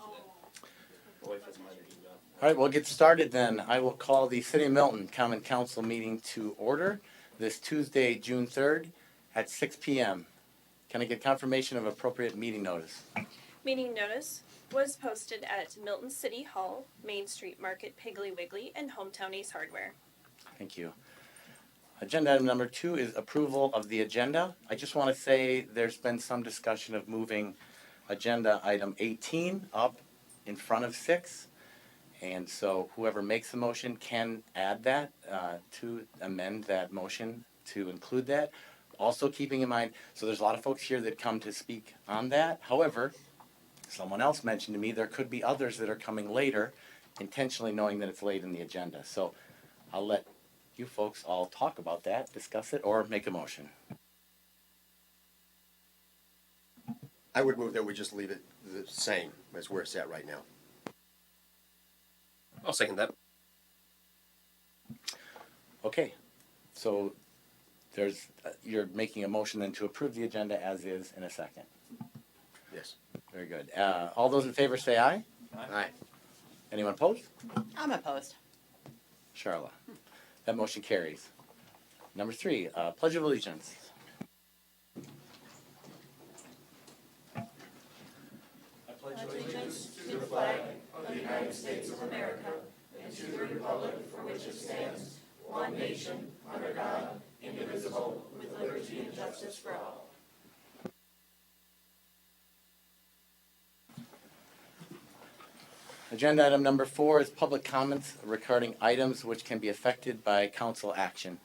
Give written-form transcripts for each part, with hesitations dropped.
All right, we'll get started then. I will call the City of Milton Common Council meeting to order this Tuesday, June 3rd at 6 p.m. Can I get confirmation of appropriate meeting notice? Meeting notice was posted at Milton City Hall, Main Street Market, Piggly Wiggly, and Hometown Ace Hardware. Thank you. Agenda item number 2 is approval of the agenda. I just want to say there's been some discussion of moving agenda item 18 up in front of 6. And so whoever makes the motion can add that to amend that motion to include that. Also keeping in mind, so there's a lot of folks here that come to speak on that. However, someone else mentioned to me there could be others that are coming later, intentionally knowing that it's late in the agenda. So I'll let you folks all talk about that, discuss it, or make a motion. I would move that we just leave it the same as where it's at right now. I'll second that. Okay, so you're making a motion then to approve the agenda as is in a second. Yes. Very good. All those in favor say aye. Aye. Anyone opposed? I'm opposed. Charla. That motion carries. Number 3, Pledge of Allegiance. I pledge allegiance to the flag of the United States of America and to the republic for which it stands, one nation, under God, indivisible, with liberty and justice for all. Agenda item number 4 is public comments regarding items which can be affected by council action.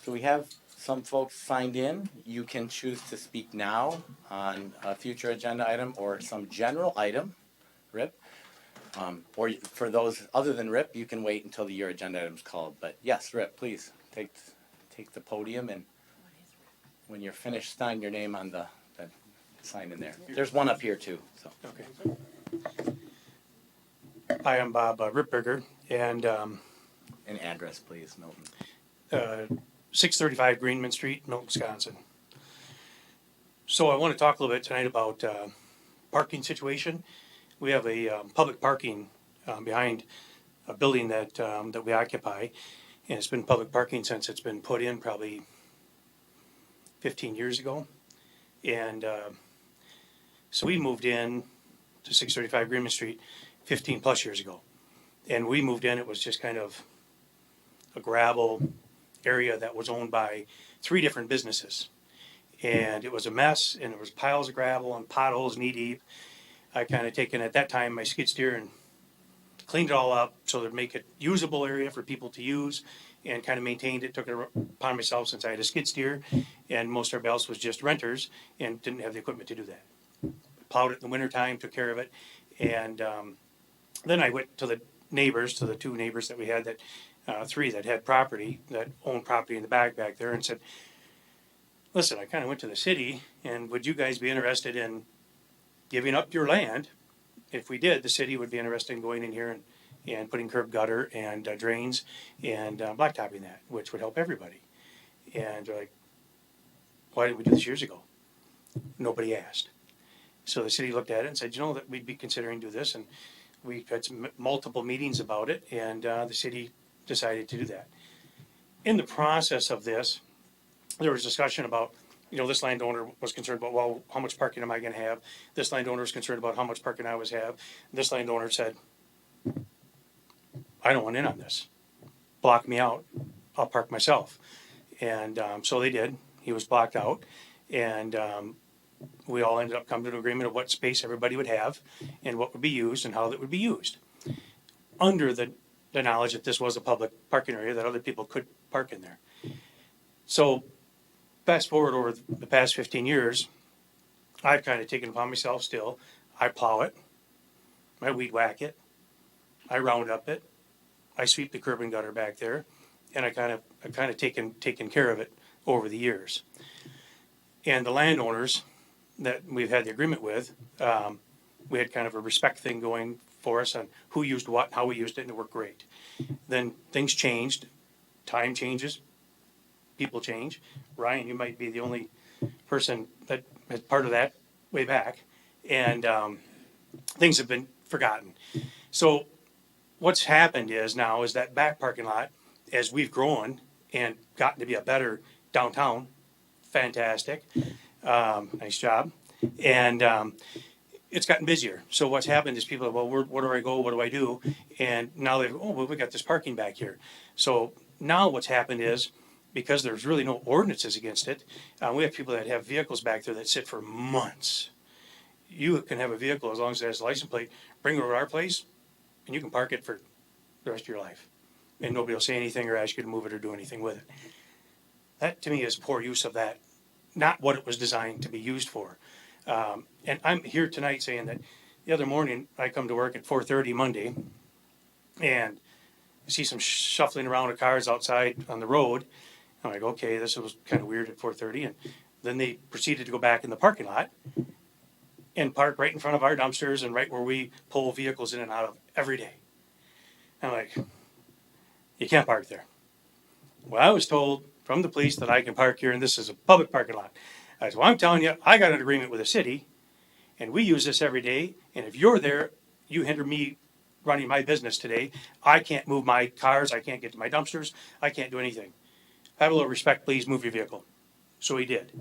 So we have some folks signed in. You can choose to speak now on a future agenda item or some general item, Rip. Or for those other than Rip, you can wait until your agenda item is called. But yes, Rip, please take the podium, and when you're finished, sign your name on the sign in there. There's one up here too. So. Okay. Hi, I'm Bob Ripberger, and An address, please, Milton. 635 Greenman Street, Milton, Wisconsin. So I want to talk a little bit tonight about parking situation. We have a public parking behind a building that we occupy, and it's been public parking since it's been put in probably 15 years ago. And so we moved in to 635 Greenman Street 15 plus years ago. And we moved in, it was just kind of a gravel area that was owned by 3 different businesses. And it was a mess, and there was piles of gravel and potholes knee deep. I kind of taken at that time my skid steer and cleaned it all up so to make it usable area for people to use, and kind of maintained it, took it upon myself since I had a skid steer, and most everybody else was just renters and didn't have the equipment to do that. Plowed it in the wintertime, took care of it, and then I went to the neighbors, to the 2 neighbors that we had, that 3 that had property, that owned property in the back there, and said, listen, I kind of went to the city, and would you guys be interested in giving up your land? If we did, the city would be interested in going in here and putting curb gutter and drains and blacktopping that, which would help everybody. And they're like, why didn't we do this years ago? Nobody asked. So the city looked at it and said, that we'd be considering do this, and we had some multiple meetings about it, and the city decided to do that. In the process of this, there was discussion about, this landowner was concerned about, well, how much parking am I going to have? This landowner was concerned about how much parking I was have. This landowner said, I don't want in on this. Block me out. I'll park myself. And so they did. He was blocked out, and we all ended up coming to an agreement of what space everybody would have and what would be used and how that would be used, under the knowledge that this was a public parking area, that other people could park in there. So fast forward over the past 15 years, I've kind of taken upon myself still. I plow it, I weed whack it, I round up it, I sweep the curb and gutter back there, and I've kind of taken care of it over the years. And the landowners that we've had the agreement with, we had kind of a respect thing going for us on who used what, how we used it, and it worked great. Then things changed, time changes, people change. Ryan, you might be the only person that is part of that way back. And things have been forgotten. So what's happened is now is that back parking lot, as we've grown and gotten to be a better downtown, fantastic, nice job, and it's gotten busier. So what's happened is people are, well, where do I go? What do I do? And now they've, oh, well, we got this parking back here. So now what's happened is because there's really no ordinances against it, we have people that have vehicles back there that sit for months. You can have a vehicle as long as it has a license plate, bring it over to our place, and you can park it for the rest of your life. And nobody will say anything or ask you to move it or do anything with it. That to me is poor use of that, not what it was designed to be used for. And I'm here tonight saying that the other morning I come to work at 4:30 Monday and I see some shuffling around of cars outside on the road. I'm like, okay, this was kind of weird at 4:30. And then they proceeded to go back in the parking lot and park right in front of our dumpsters and right where we pull vehicles in and out of every day. I'm like, you can't park there. Well, I was told from the police that I can park here and this is a public parking lot. I said, well, I'm telling you, I got an agreement with the city and we use this every day. And if you're there, you hinder me running my business today. I can't move my cars. I can't get to my dumpsters. I can't do anything. Have a little respect, please move your vehicle. So he did.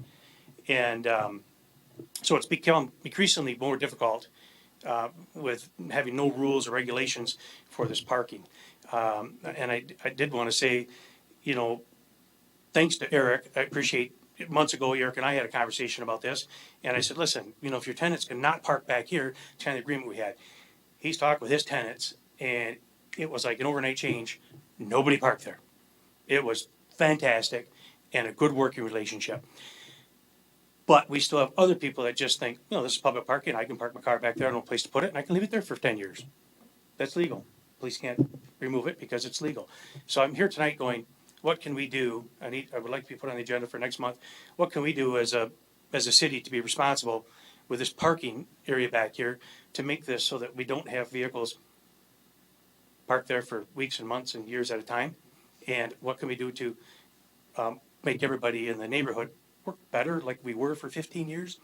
And so it's become increasingly more difficult with having no rules or regulations for this parking. And I did want to say, you know, thanks to Eric, I appreciate months ago, Eric and I had a conversation about this. And I said, listen, you know, if your tenants can not park back here, it's kind of the agreement we had. He's talked with his tenants and it was like an overnight change. Nobody parked there. It was fantastic and a good working relationship. But we still have other people that just think, you know, this is public parking. I can park my car back there. I don't have a place to put it and I can leave it there for 10 years. That's legal. Police can't remove it because it's legal. So I'm here tonight going, what can we do? I would like to be put on the agenda for next month. What can we do as a city to be responsible with this parking area back here to make this so that we don't have vehicles parked there for weeks and months and years at a time? And what can we do to make everybody in the neighborhood work better like we were for 15 years?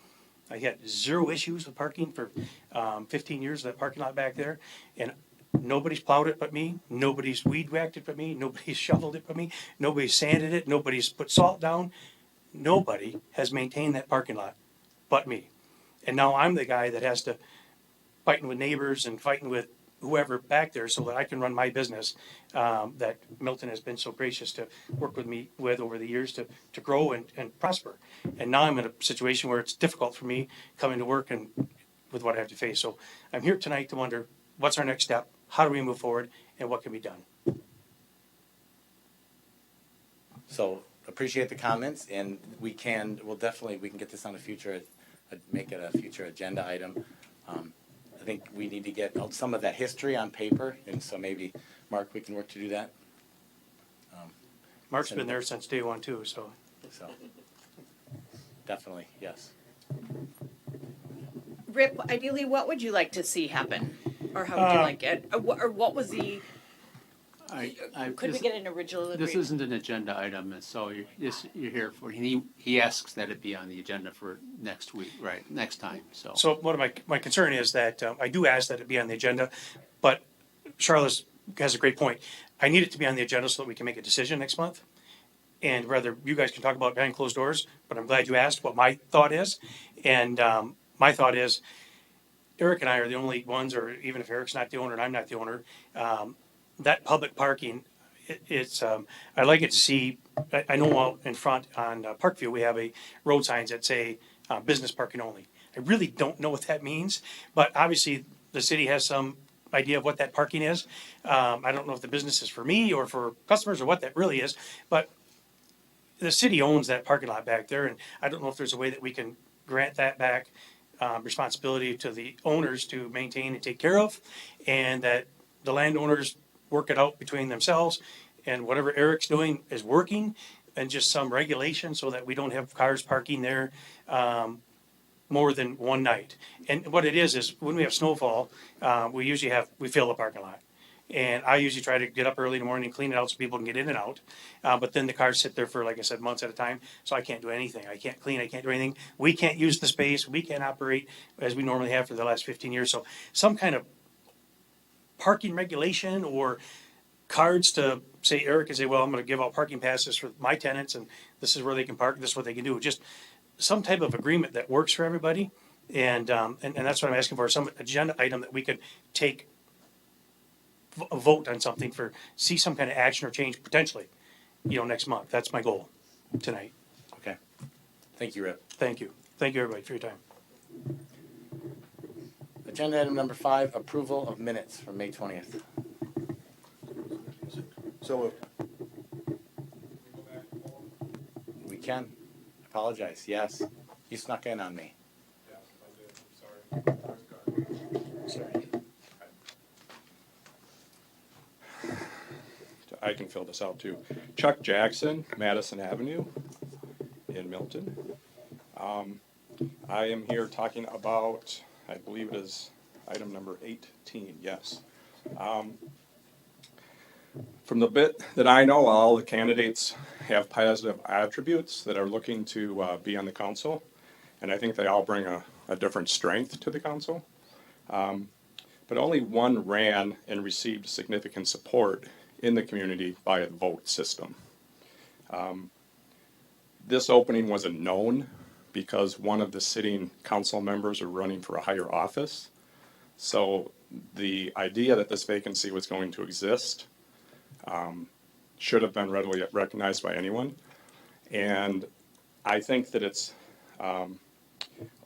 I had zero issues with parking for 15 years, that parking lot back there. And nobody's plowed it but me. Nobody's weed whacked it but me. Nobody's shoveled it but me. Nobody's sanded it. Nobody's put salt down. Nobody has maintained that parking lot but me. And now I'm the guy that has to fighting with neighbors and fighting with whoever back there so that I can run my business that Milton has been so gracious to work with me with over the years to grow and prosper. And now I'm in a situation where it's difficult for me coming to work and with what I have to face. So I'm here tonight to wonder what's our next step, how do we move forward, and what can be done? So appreciate the comments, and we can get this on a future, make it a future agenda item. I think we need to get some of that history on paper, and so maybe, Mark, we can work to do that. Mark's been there since day one too, so. So, definitely, yes. Rip, ideally, what would you like to see happen? Or how would you like it? Or what was the, could we get an original agreement? This isn't an agenda item, and so you're here for, he asks that it be on the agenda for next week, right, next time, so. So one of my concern is that I do ask that it be on the agenda, but Charlotte has a great point. I need it to be on the agenda so that we can make a decision next month. And rather, you guys can talk about behind closed doors, but I'm glad you asked what my thought is. And my thought is, Eric and I are the only ones, or even if Eric's not the owner and I'm not the owner, that public parking, I'd like it to see, I know out in front on Parkview, we have a road signs that say business parking only. I really don't know what that means, but obviously the city has some idea of what that parking is. I don't know if the business is for me or for customers or what that really is, but the city owns that parking lot back there, and I don't know if there's a way that we can grant that back responsibility to the owners to maintain and take care of, and that the landowners work it out between themselves, and whatever Eric's doing is working, and just some regulation so that we don't have cars parking there more than one night. And what it is when we have snowfall, we fill the parking lot. And I usually try to get up early in the morning and clean it out so people can get in and out. But then the cars sit there for, like I said, months at a time, so I can't do anything. I can't clean, I can't do anything. We can't use the space, we can't operate as we normally have for the last 15 years. So some kind of parking regulation or cards to say, Eric can say, well, I'm gonna give out parking passes for my tenants and this is where they can park, this is what they can do. Just some type of agreement that works for everybody. And that's what I'm asking for, some agenda item that we could take a vote on something for, see some kind of action or change potentially, next month. That's my goal tonight. Okay. Thank you, Rip. Thank you. Thank you, everybody, for your time. Agenda item number 5, approval of minutes from May 20th. So moved. We can. Apologize. Yes. You snuck in on me. Sorry. I can fill this out too. Chuck Jackson, Madison Avenue in Milton. I am here talking about, I believe it is item number 18, yes. From the bit that I know, all the candidates have positive attributes that are looking to be on the council. And I think they all bring a different strength to the council. But only one ran and received significant support in the community by a vote system. This opening wasn't known because one of the sitting council members are running for a higher office. So the idea that this vacancy was going to exist should have been readily recognized by anyone. And I think that it's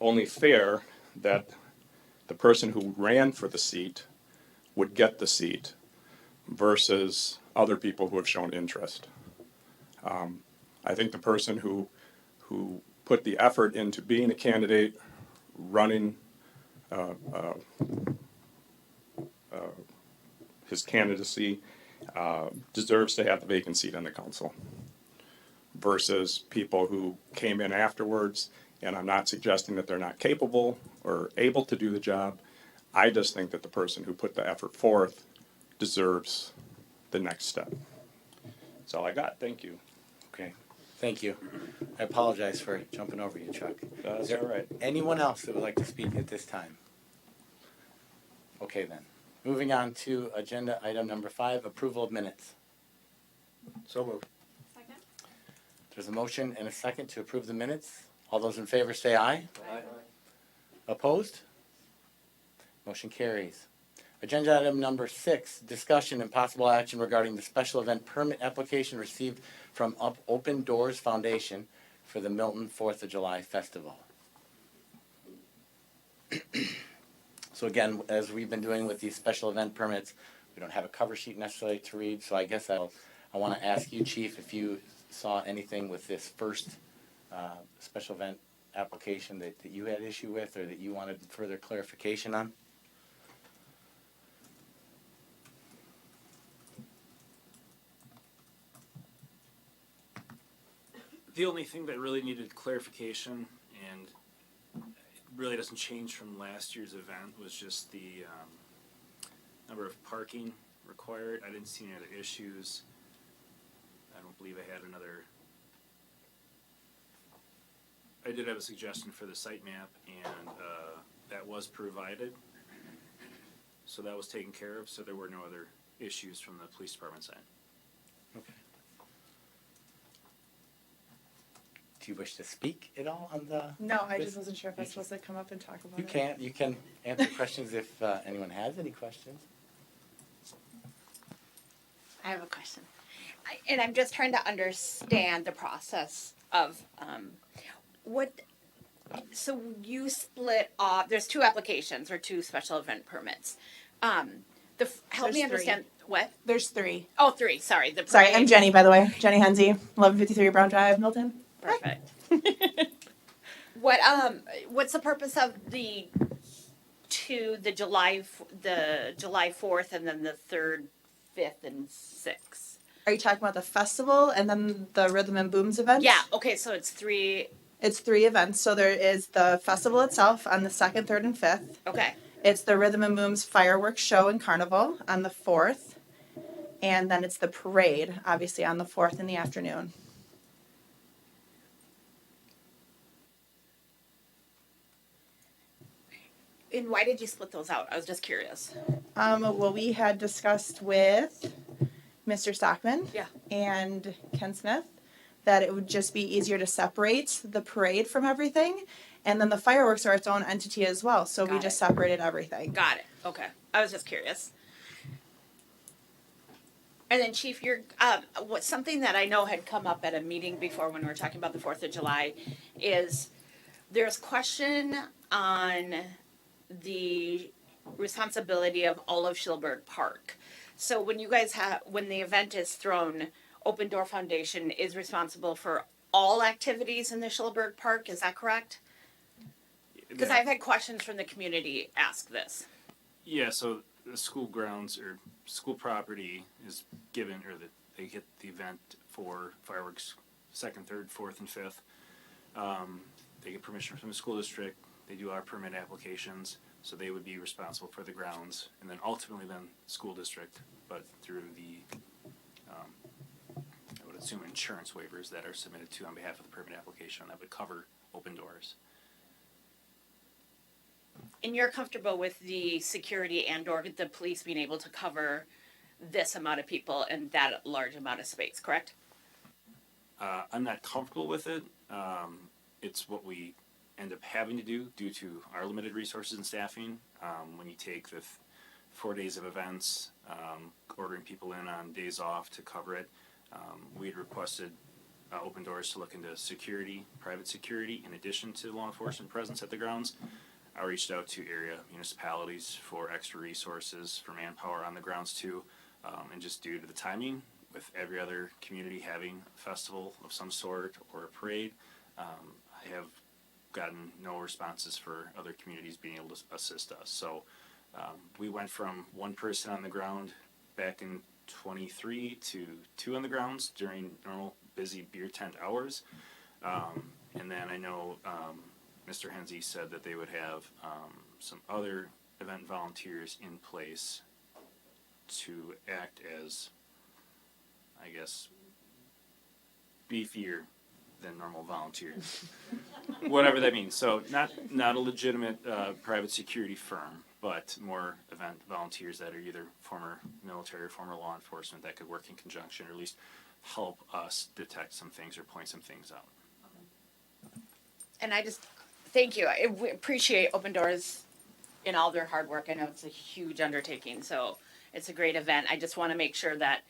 only fair that the person who ran for the seat would get the seat versus other people who have shown interest. I think the person who put the effort into being a candidate, running his candidacy, deserves to have the vacant seat on the council versus people who came in afterwards. And I'm not suggesting that they're not capable or able to do the job. I just think that the person who put the effort forth deserves the next step. That's all I got. Thank you. Okay. Thank you. I apologize for jumping over you, Chuck. That's Is there all right. anyone else that would like to speak at this time? Okay then. Moving on to agenda item number 5, approval of minutes. So moved. Second? There's a motion and a second to approve the minutes. All those in favor say aye. Aye. Opposed? Motion carries. Agenda item number 6, discussion and possible action regarding the special event permit application received from Open Doors Foundation for the Milton 4th of July Festival. So again, as we've been doing with these special event permits, we don't have a cover sheet necessarily to read, so I guess I want to ask you, Chief, if you saw anything with this first special event application that you had issue with or that you wanted further clarification on? The only thing that really needed clarification, and it really doesn't change from last year's event, was just the number of parking required. I didn't see any other issues. I don't believe I had another. I did have a suggestion for the site map, and that was provided. So that was taken care of, so there were no other issues from the police department side. Okay. Do you wish to speak at all on the? No, I this? just wasn't sure if I was supposed to come up and talk about it. You can answer questions if anyone has any questions. I have a question. And I'm just trying to understand the process of so you split off, there's 2 applications or 2 special event permits. Help There's me understand, what? There's 3. Oh, 3, sorry. Sorry, I'm Jenny, by the way. Jenny Hensey, 1153 Brown Drive, Milton. Perfect. What's the purpose of the 2, the July 4th and then the 3rd, 5th, and 6th? Are you talking about the festival and then the Rhythm and Booms event? Yeah, okay, so it's 3, It's 3 events. So there is the festival itself on the 2nd, 3rd, and 5th. okay, It's the Rhythm and Booms fireworks show and carnival on the 4th. And then it's the parade, obviously, on the 4th in the afternoon. And why did you split those out? I was just curious. Well, we had discussed with Mr. Stockman Yeah. and Ken Smith that it would just be easier to separate the parade from everything. And then the fireworks are its own entity as well. So we Got just it. separated everything. Got it. Okay. I was just curious. And then Chief, you're, what, something that I know had come up at a meeting before when we were talking about the 4th of July is there's question on the responsibility of all of Schilberg Park. So when you guys have, when the event is thrown, Open Door Foundation is responsible for all activities in the Schilberg Park, is that correct? Because I've had questions from the community ask this. Yeah, so the school grounds or school property is given, or that they get the event for fireworks 2nd, 3rd, 4th, and 5th. They get permission from the school district. They do our permit applications, so they would be responsible for the grounds, and then ultimately then school district, but through the, I would assume insurance waivers that are submitted to on behalf of the permit application that would cover open doors. And you're comfortable with the security and or the police being able to cover this amount of people and that large amount of space, correct? I'm not comfortable with it. It's what we end up having to do due to our limited resources and staffing. When you take the 4 days of events, ordering people in on days off to cover it, we had requested Open Doors to look into security, private security, in addition to law enforcement presence at the grounds. I reached out to area municipalities for extra resources for manpower on the grounds too, and just due to the timing, with every other community having a festival of some sort or a parade, I have gotten no responses for other communities being able to assist us. So we went from one person on the ground back in 23 to 2 on the grounds during normal busy beer tent hours. And then I know Mr. Hensey said that they would have some other event volunteers in place to act as, I guess, beefier than normal volunteers. Whatever that means. So not a legitimate private security firm, but more event volunteers that are either former military or former law enforcement that could work in conjunction, or at least help us detect some things or point some things out. And I just, thank you. We appreciate Open Doors in all their hard work. I know it's a huge undertaking, so it's a great event. I just want to make sure that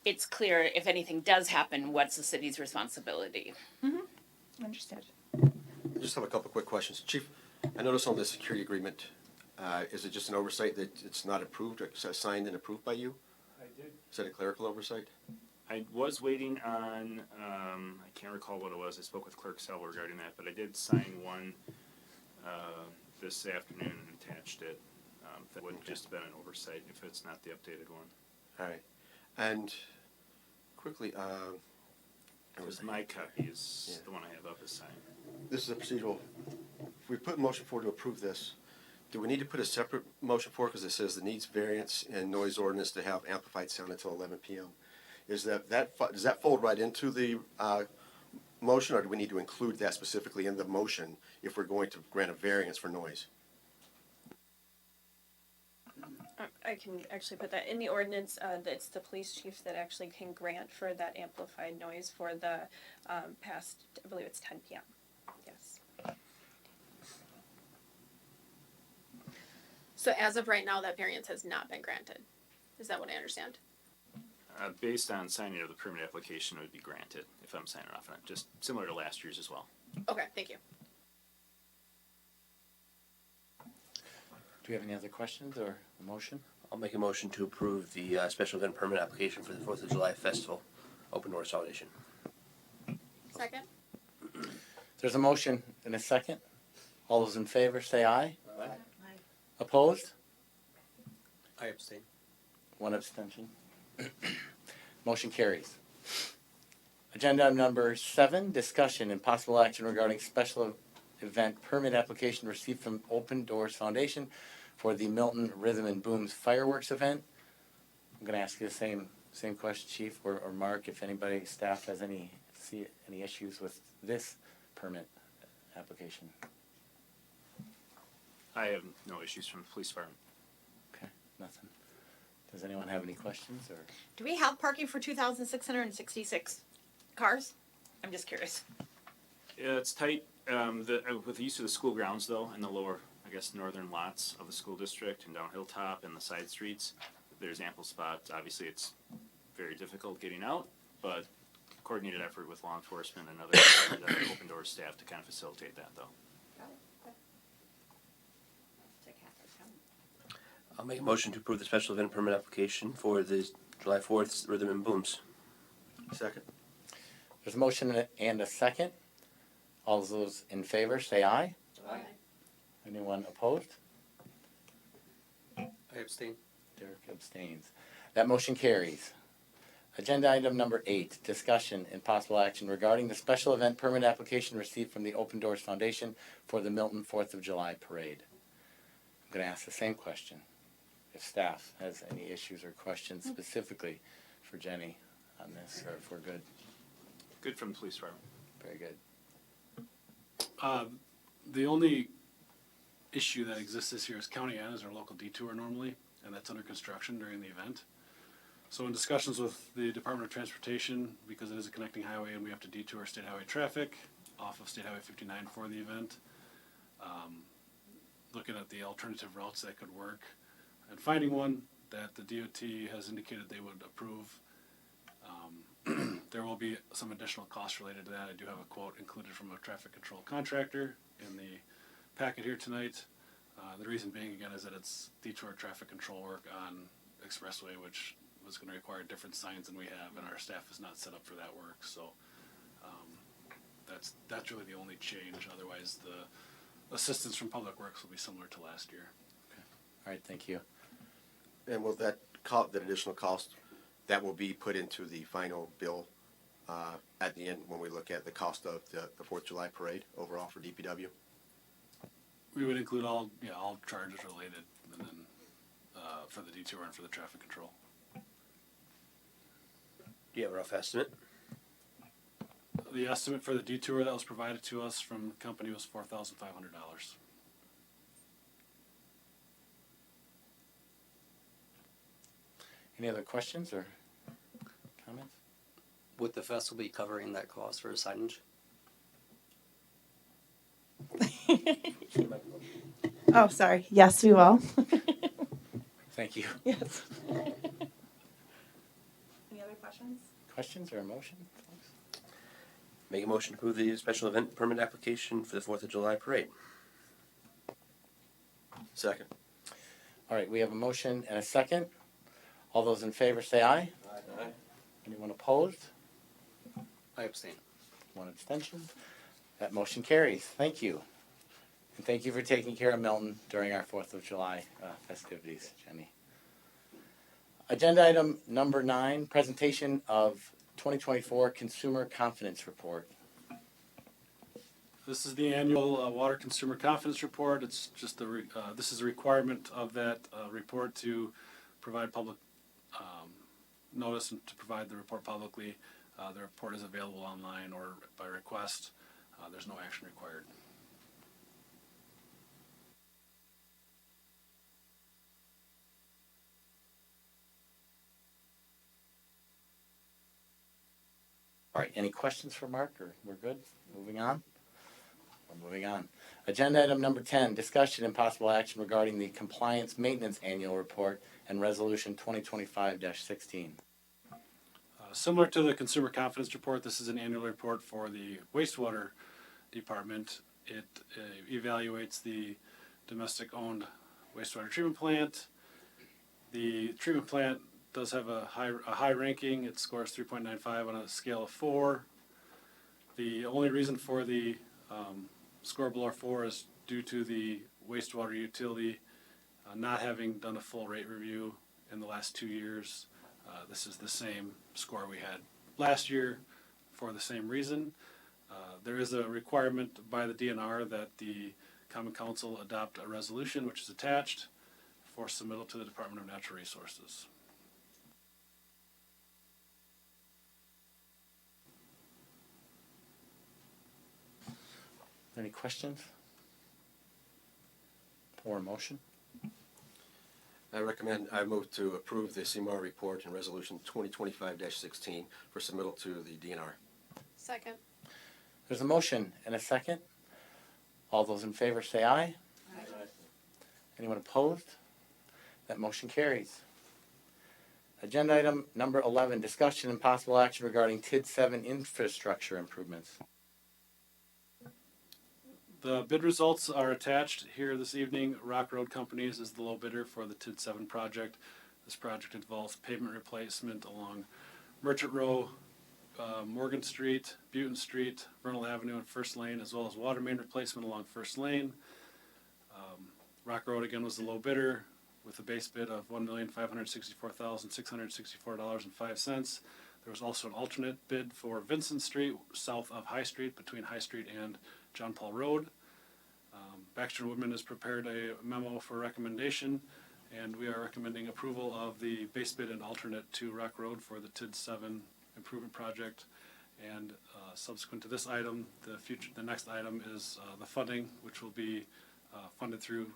it's clear if anything does happen, what's the city's responsibility. Understood. I just have a couple quick questions. Chief, I noticed on the security agreement, is it just an oversight that it's not approved, or signed and approved by you? I did. Is that a clerical oversight? I was waiting on, I can't recall what it was. I spoke with Clerk Sell regarding that, but I did sign one this afternoon and attached it. That would just have been an oversight if it's not the updated one. All right. And quickly, It was my copy is the one I have up as signed. this is a procedural, if we put a motion forward to approve this, do we need to put a separate motion forward, because it says the needs variance and noise ordinance to have amplified sound until 11 p.m.? Is does that fold right into the motion, or do we need to include that specifically in the motion if we're going to grant a variance for noise? I can actually put that in the ordinance, that it's the police chief that actually can grant for that amplified noise for the, past, I believe it's 10 PM. Yes. So as of right now, that variance has not been granted. Is that what I understand? Based on signing of the permit application, it would be granted if I'm signing off on it, just similar to last year's as well. Okay, thank you. Do we have any other questions or a motion? I'll make a motion to approve the special event permit application for the 4th of July Festival, Open Doors Foundation. Second? There's a motion and a second. All those in favor say aye. Aye. Opposed? I abstain. One abstention. Motion carries. Agenda item number 7, discussion and possible action regarding special event permit application received from Open Doors Foundation for the Milton Rhythm and Booms fireworks event. I'm gonna ask you the same question, Chief, or Mark, if anybody, staff has any issues with this permit application. I have no issues from the police department. Okay, nothing. Does anyone have any questions or? Do we have parking for 2,666 cars? I'm just curious. Yeah, it's tight, with the use of the school grounds though, and the lower, I guess, northern lots of the school district and down Hilltop and the side streets, there's ample spots. Obviously, it's very difficult getting out, but coordinated effort with law enforcement and other open doors staff to kind of facilitate that though. I'll make a motion to approve the special event permit application for the July 4th Rhythm and Blooms. Second. There's a motion and a second. All those in favor, say aye. Aye. Anyone opposed? I abstain. Derek abstains. That motion carries. Agenda item number 8, discussion and possible action regarding the special event permit application received from the Open Doors Foundation for the Milton 4th of July Parade. I'm going to ask the same question. If staff has any issues or questions specifically for Jenny on this, or if we're good. Good from the police department. Very good. The only issue that exists this year is County N is our local detour normally, and that's under construction during the event. So in discussions with the Department of Transportation, because it is a connecting highway and we have to detour state highway traffic off of State Highway 59 for the event, looking at the alternative routes that could work and finding one that the DOT has indicated they would approve. There will be some additional costs related to that. I do have a quote included from a traffic control contractor in the packet here tonight. The reason being, again, is that it's detour traffic control work on Expressway, which was going to require different signs than we have, and our staff is not set up for that work. So that's really the only change. Otherwise, the assistance from Public Works will be similar to last year. All right, thank you. And will that additional cost, that will be put into the final bill at the end when we look at the cost of the 4th of July parade overall for DPW? We would include all charges related, and then for the detour and for the traffic control. Do you have a rough estimate? The estimate for the detour that was provided to us from the company was $4,500. Any other questions or comments? Would the festival be covering that cost for signage? Oh, sorry. Yes, we will. Thank you. Yes. Any other questions? Questions or a motion, folks? Make a motion to approve the special event permit application for the 4th of July parade. Second. All right, we have a motion and a second. All those in favor say aye. Aye. Anyone opposed? I abstain. One abstention. That motion carries. Thank you. And thank you for taking care of Milton during our 4th of July festivities, Jenny. Agenda item number 9, presentation of 2024 Consumer Confidence Report. This is the annual Water Consumer Confidence Report. It's just this is a requirement of that report to provide public notice and to provide the report publicly. The report is available online or by request. There's no action required. All right, any questions for Mark, or we're good? Moving on? We're moving on. Agenda item number 10, discussion and possible action regarding the Compliance Maintenance Annual Report and Resolution 2025-16. Similar to the Consumer Confidence Report, this is an annual report for the wastewater department. It evaluates the domestic-owned wastewater treatment plant. The treatment plant does have a high ranking. It scores 3.95 on a scale of 4. The only reason for the score below 4 is due to the wastewater utility not having done a full rate review in the last 2 years. This is the same score we had last year for the same reason. There is a requirement by the DNR that the Common Council adopt a resolution, which is attached, for submittal to the Department of Natural Resources. Any questions? Or a motion? I move to approve the CMAR report and resolution 2025-16 for submittal to the DNR. Second. There's a motion and a second. All those in favor say aye. Anyone opposed? That motion carries. Agenda item number 11, discussion and possible action regarding TID 7 infrastructure improvements. The bid results are attached here this evening. Rock Road Companies is the low bidder for the TID 7 project. This project involves pavement replacement along Merchant Row, Morgan Street, Buton Street, Vernal Avenue, and First Lane, as well as water main replacement along First Lane. Rock Road again was the low bidder with a base bid of $1,564,664.05. There was also an alternate bid for Vincent Street, south of High Street, between High Street and John Paul Road. Baxter Woodman has prepared a memo for recommendation, and we are recommending approval of the base bid and alternate to Rock Road for the TID 7 improvement project. And subsequent to this item, the next item is the funding, which will be funded through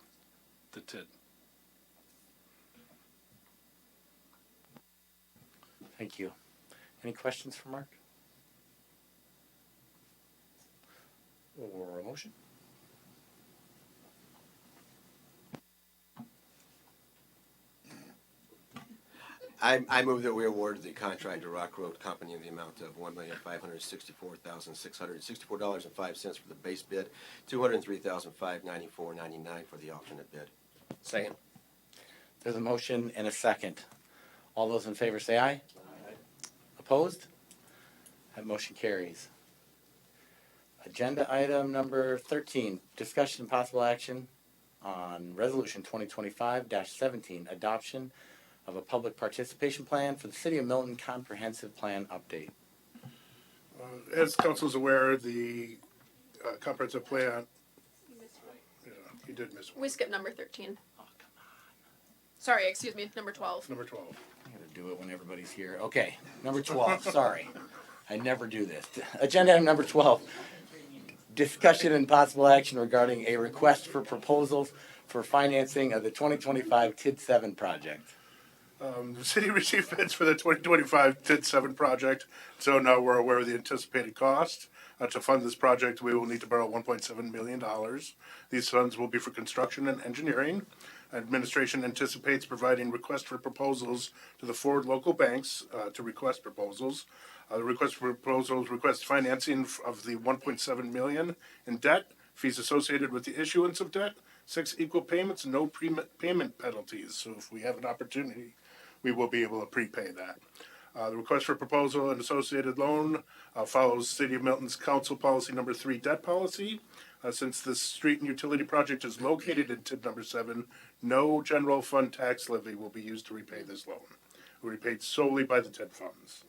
the TID. Thank you. Any questions for Mark? Or a motion? I move that we award the contract to Rock Road Company in the amount of $1,564,664.05 for the base bid, $203,594.99 for the alternate bid. Second. There's a motion and a second. All those in favor say aye. Opposed? That motion carries. Agenda item number 13, discussion and possible action on resolution 2025-17, adoption of a public participation plan for the City of Milton comprehensive plan update. As council is aware, the comprehensive plan, yeah, you did miss one. We skipped number 13. Oh, come on. Sorry, excuse me, number 12. Number 12. I gotta do it when everybody's here. Okay, number 12, sorry. I never do this. Agenda item number 12, discussion and possible action regarding a request for proposals for financing of the 2025 TID 7 project. The city received bids for the 2025 TID 7 project, so now we're aware of the anticipated cost. To fund this project, we will need to borrow $1.7 million. These funds will be for construction and engineering. Administration anticipates providing request for proposals to the 4 local banks to request proposals. The request for proposals request financing of the $1.7 million in debt, fees associated with the issuance of debt, 6 equal payments, no prepayment penalties. So if we have an opportunity, we will be able to prepay that. The request for proposal and associated loan follows City of Milton's Council Policy Number 3 debt policy. Since the street and utility project is located in TID number 7, no general fund tax levy will be used to repay this loan. It will be paid solely by the TID funds.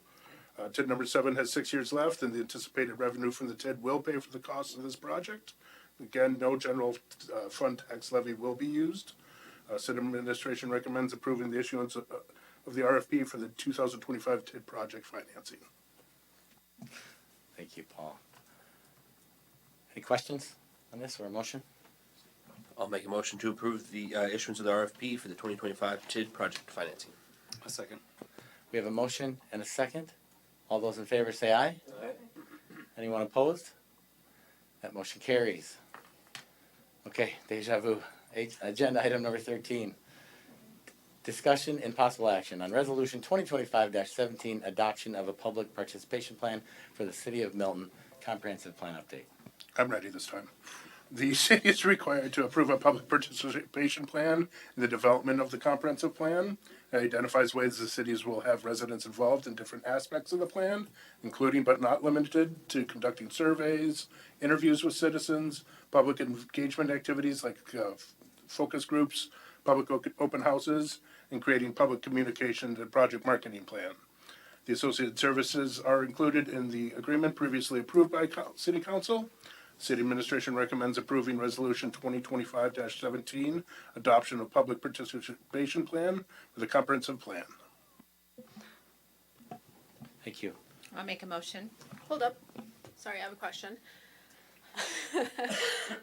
TID number 7 has 6 years left, and the anticipated revenue from the TID will pay for the cost of this project. Again, no general fund tax levy will be used. City administration recommends approving the issuance of the RFP for the 2025 TID project financing. Thank you, Paul. Any questions on this or a motion? I'll make a motion to approve the issuance of the RFP for the 2025 TID project financing. A second. We have a motion and a second. All those in favor say aye. Aye. Anyone opposed? That motion carries. Okay, deja vu. Agenda item number 13. Discussion and possible action on resolution 2025-17, adoption of a public participation plan for the City of Milton comprehensive plan update. I'm ready this time. The city is required to approve a public participation plan in the development of the comprehensive plan. It identifies ways the cities will have residents involved in different aspects of the plan, including but not limited to conducting surveys, interviews with citizens, public engagement activities like focus groups, public open houses, and creating public communication and project marketing plan. The associated services are included in the agreement previously approved by City Council. City Administration recommends approving Resolution 2025-17, adoption of public participation plan for the comprehensive plan. Thank you. I'll make a motion. Hold up. Sorry, I have a question.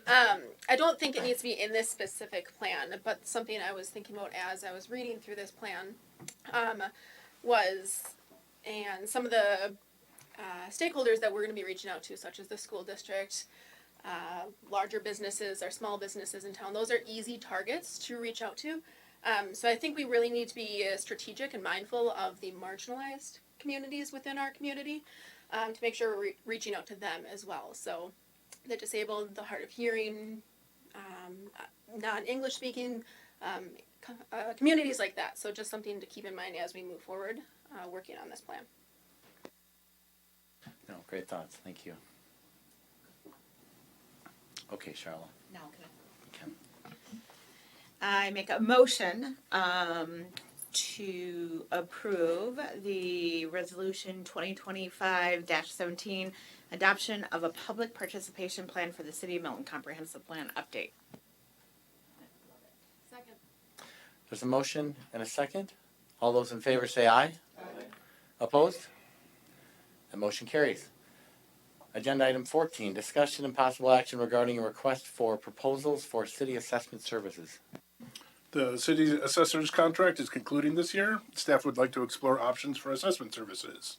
I don't think it needs to be in this specific plan, but something I was thinking about as I was reading through this plan was, and some of the stakeholders that we're going to be reaching out to, such as the school district, larger businesses, or small businesses in town, those are easy targets to reach out to. So I think we really need to be strategic and mindful of the marginalized communities within our community to make sure we're reaching out to them as well. So the disabled, the hard of hearing, non-English speaking, communities like that. So just something to keep in mind as we move forward working on this plan. No, great thoughts. Thank you. Okay, Charlotte. Now can Ken. I make a motion to approve the resolution 2025-17, adoption of a public participation plan for the City of Milton Comprehensive Plan update. Second. There's a motion and a second. All those in favor say aye. Aye. Opposed? That motion carries. Agenda item 14, discussion and possible action regarding a request for proposals for city assessment services. The city assessor's contract is concluding this year. Staff would like to explore options for assessment services.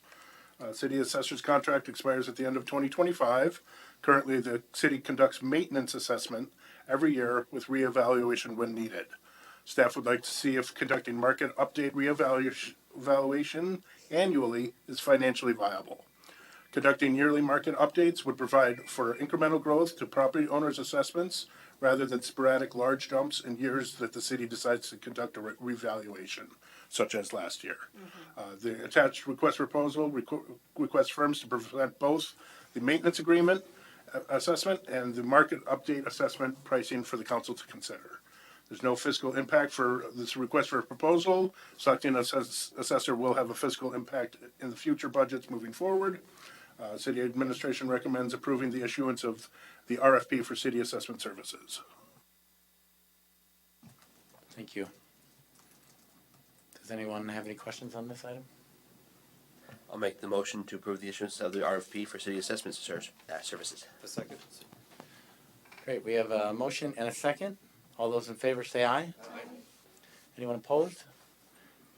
City assessor's contract expires at the end of 2025. Currently, the city conducts maintenance assessment every year with reevaluation when needed. Staff would like to see if conducting market update reevaluation annually is financially viable. Conducting yearly market updates would provide for incremental growth to property owners' assessments rather than sporadic large jumps in years that the city decides to conduct a revaluation, such as last year. The attached request proposal requests firms to present both the maintenance agreement assessment and the market update assessment pricing for the council to consider. There's no fiscal impact for this request for a proposal. Selecting an assessor will have a fiscal impact in the future budgets moving forward. City administration recommends approving the issuance of the RFP for city assessment services. Thank you. Does anyone have any questions on this item? I'll make the motion to approve the issuance of the RFP for city assessment services. A second. Great, we have a motion and a second. All those in favor say aye. Aye. Anyone opposed?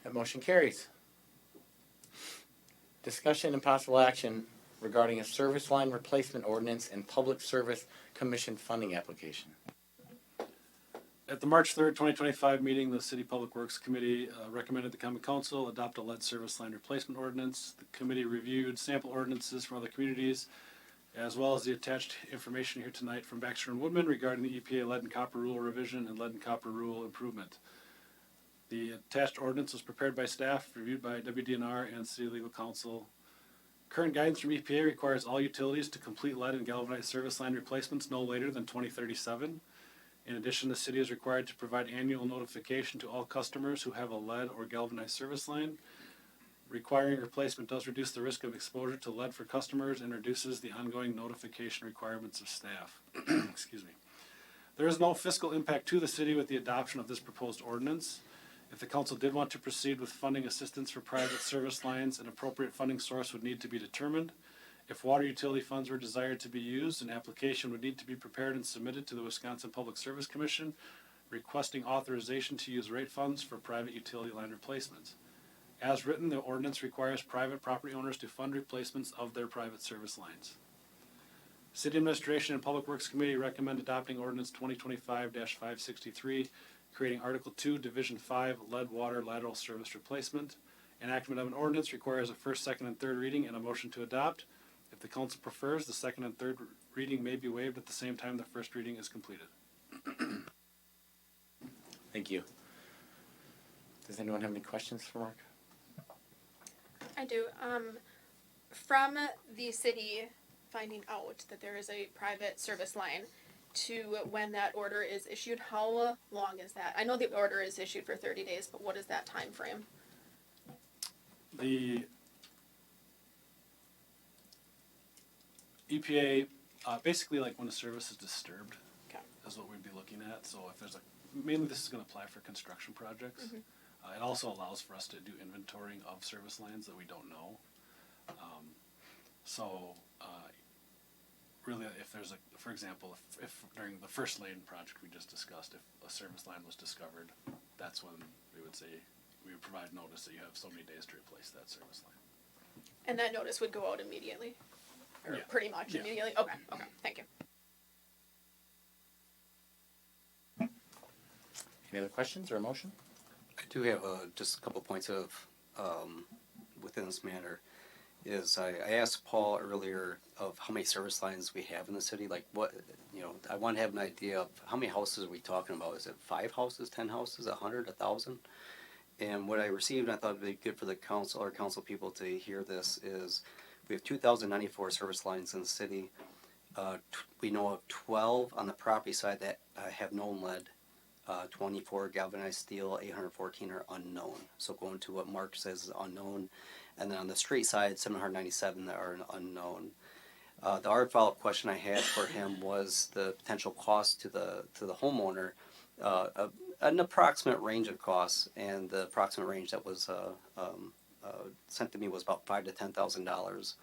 That motion carries. Discussion and possible action regarding a service line replacement ordinance and public service commission funding application. At the March 3rd, 2025 meeting, the City Public Works Committee recommended the Common Council adopt a lead service line replacement ordinance. The committee reviewed sample ordinances from other communities, as well as the attached information here tonight from Baxter and Woodman regarding the EPA lead and copper rule revision and lead and copper rule improvement. The attached ordinance was prepared by staff, reviewed by WDNR and City Legal Counsel. Current guidance from EPA requires all utilities to complete lead and galvanized service line replacements no later than 2037. In addition, the city is required to provide annual notification to all customers who have a lead or galvanized service line. Requiring replacement does reduce the risk of exposure to lead for customers and reduces the ongoing notification requirements of staff. Excuse me. There is no fiscal impact to the city with the adoption of this proposed ordinance. If the council did want to proceed with funding assistance for private service lines, an appropriate funding source would need to be determined. If water utility funds were desired to be used, an application would need to be prepared and submitted to the Wisconsin Public Service Commission, requesting authorization to use rate funds for private utility line replacements. As written, the ordinance requires private property owners to fund replacements of their private service lines. City Administration and Public Works Committee recommend adopting ordinance 2025-563, creating Article 2, Division 5, lead water lateral service replacement. Enactment of an ordinance requires a first, second, and third reading and a motion to adopt. If the council prefers, the second and third reading may be waived at the same time the first reading is completed. Thank you. Does anyone have any questions for Mark? I do. From the city finding out that there is a private service line to when that order is issued, how long is that? I know the order is issued for 30 days, but what is that time frame? The EPA, basically like when a service is disturbed, Okay. is what we'd be looking at. So if there's mainly this is going to apply for construction projects. Mm-hmm. It also allows for us to do inventorying of service lines that we don't know. really, if there's for example, if during the first lane project we just discussed, if a service line was discovered, that's when we would say, we would provide notice that you have so many days to replace that service line. And that notice would go out immediately? Or Yeah. pretty much Yeah. immediately? Okay, thank you. Any other questions or a motion? I do have just a couple points of, within this matter, is I asked Paul earlier of how many service lines we have in the city, like what, I want to have an idea of how many houses are we talking about? Is it 5 houses, 10 houses, 100, 1,000? And what I received, and I thought it'd be good for the council or council people to hear this, is we have 2,094 service lines in the city. We know of 12 on the property side that have known lead. 24 galvanized steel, 814 are unknown. So going to what Mark says is unknown. And then on the street side, 797 that are unknown. The other follow-up question I had for him was the potential cost to the homeowner, an approximate range of costs, and the approximate range that was sent to me was about $5,000 to $10,000.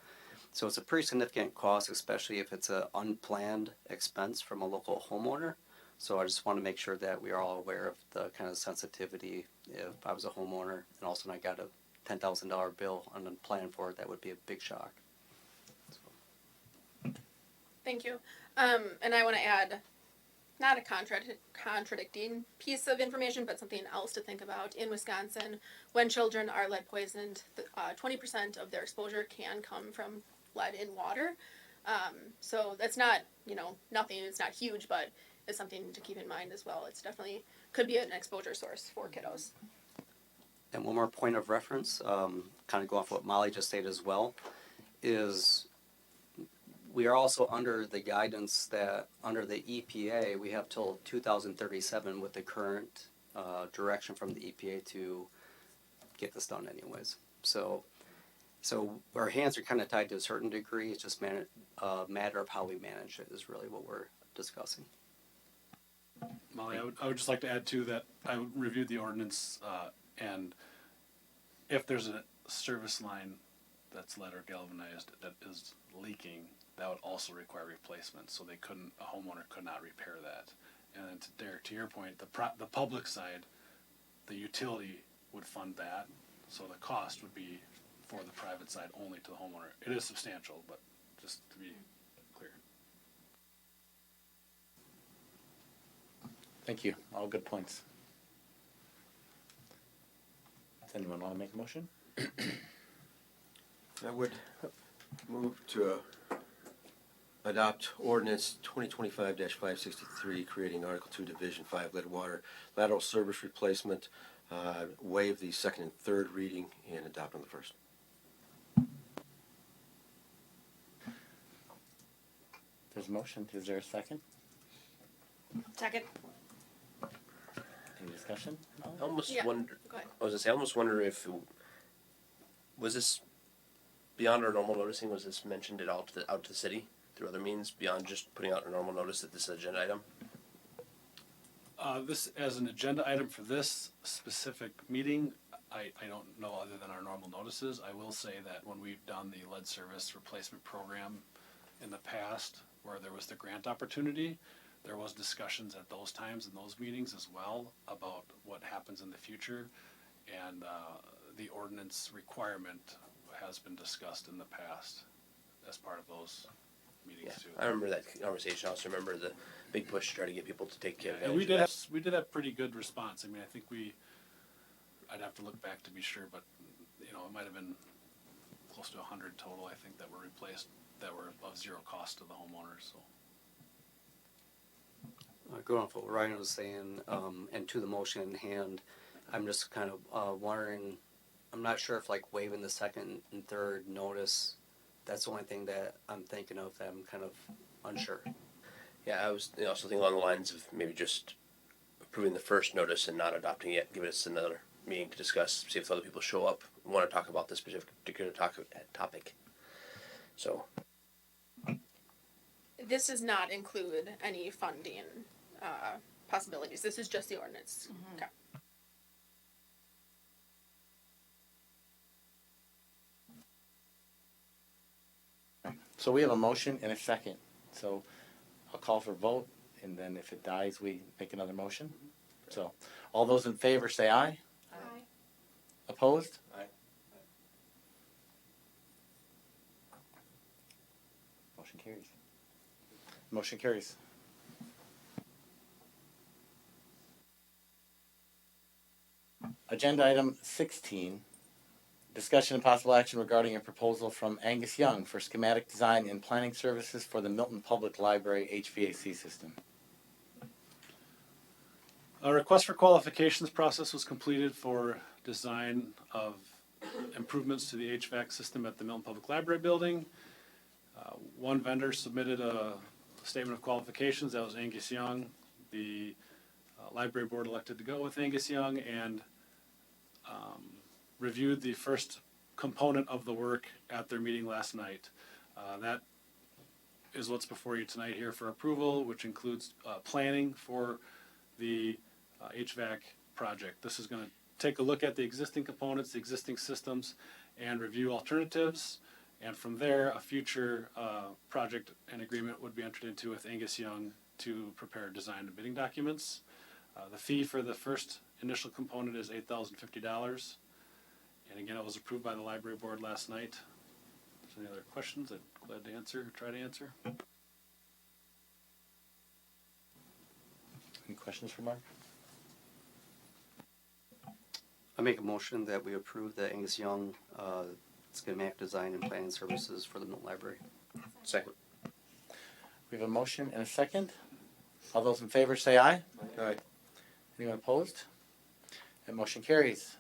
So it's a pretty significant cost, especially if it's an unplanned expense from a local homeowner. So I just want to make sure that we are all aware of the kind of sensitivity. If I was a homeowner and all of a sudden I got a $10,000 bill unplanned for it, that would be a big shock. Thank you. And I want to add, not a contradicting piece of information, but something else to think about. In Wisconsin, when children are lead poisoned, 20% of their exposure can come from lead in water. So that's not, nothing, it's not huge, but it's something to keep in mind as well. It's definitely could be an exposure source for kiddos. And one more point of reference, kind of go off what Molly just stated as well, is we are also under the guidance that under the EPA, we have till 2037 with the current direction from the EPA to get this done anyways. So our hands are kind of tied to a certain degree. It's just matter of how we manage it is really what we're discussing. Molly, I would just like to add too that I reviewed the ordinance, and if there's a service line that's lead or galvanized that is leaking, that would also require replacement. So a homeowner could not repair that. And then Derek, to your point, the public side, the utility would fund that. So the cost would be for the private side only to the homeowner. It is substantial, but just to be clear. Thank you. All good points. Does anyone want to make a motion? I would move to adopt ordinance 2025-563, creating Article 2, Division 5, lead water lateral service replacement, waive the second and third reading, and adopt on the first. There's a motion. Is there a second? Second. Any discussion? I almost Yeah. wonder. Go ahead. I was gonna say, I almost wonder if was this beyond our normal noticing. Was this mentioned out to the city through other means beyond just putting out a normal notice that this is an agenda item? This as an agenda item for this specific meeting, I don't know other than our normal notices. I will say that when we've done the lead service replacement program in the past, where there was the grant opportunity, there was discussions at those times in those meetings as well about what happens in the future, and the ordinance requirement has been discussed in the past as part of those meetings too. I remember that conversation. I also remember the big push to try to get people to take care of it. And we did have pretty good response. I mean, I think I'd have to look back to be sure, but it might have been close to 100 total, I think, that were replaced that were of zero cost to the homeowners. So. Going off what Ryan was saying, and to the motion in hand, I'm just kind of wondering, I'm not sure if like waiving the second and third notice, that's the only thing that I'm thinking of that I'm kind of unsure. Yeah, I was also thinking along the lines of maybe just approving the first notice and not adopting it, giving us another meeting to discuss, see if other people show up and want to talk about this particular topic. So. This does not include any funding possibilities. This is just the ordinance. Okay. So we have a motion and a second. So I'll call for vote, and then if it dies, we make another motion. So all those in favor say aye. Aye. Opposed? Aye. Motion carries. Motion carries. Agenda item 16, discussion and possible action regarding a proposal from Angus Young for schematic design and planning services for the Milton Public Library HVAC system. A request for qualifications process was completed for design of improvements to the HVAC system at the Milton Public Library building. One vendor submitted a statement of qualifications, that was Angus Young. The library board elected to go with Angus Young and reviewed the first component of the work at their meeting last night. That is what's before you tonight here for approval, which includes planning for the HVAC project. This is going to take a look at the existing components, the existing systems, and review alternatives. And from there, a future project and agreement would be entered into with Angus Young to prepare design and bidding documents. The fee for the first initial component is $8,050. And again, it was approved by the library board last night. If there's any other questions, I'm glad to answer or try to answer. Any questions for Mark? I make a motion that we approve the Angus Young schematic design and planning services for the Milton Library. Second. We have a motion and a second. All those in favor say aye. Aye. Anyone opposed? That motion carries.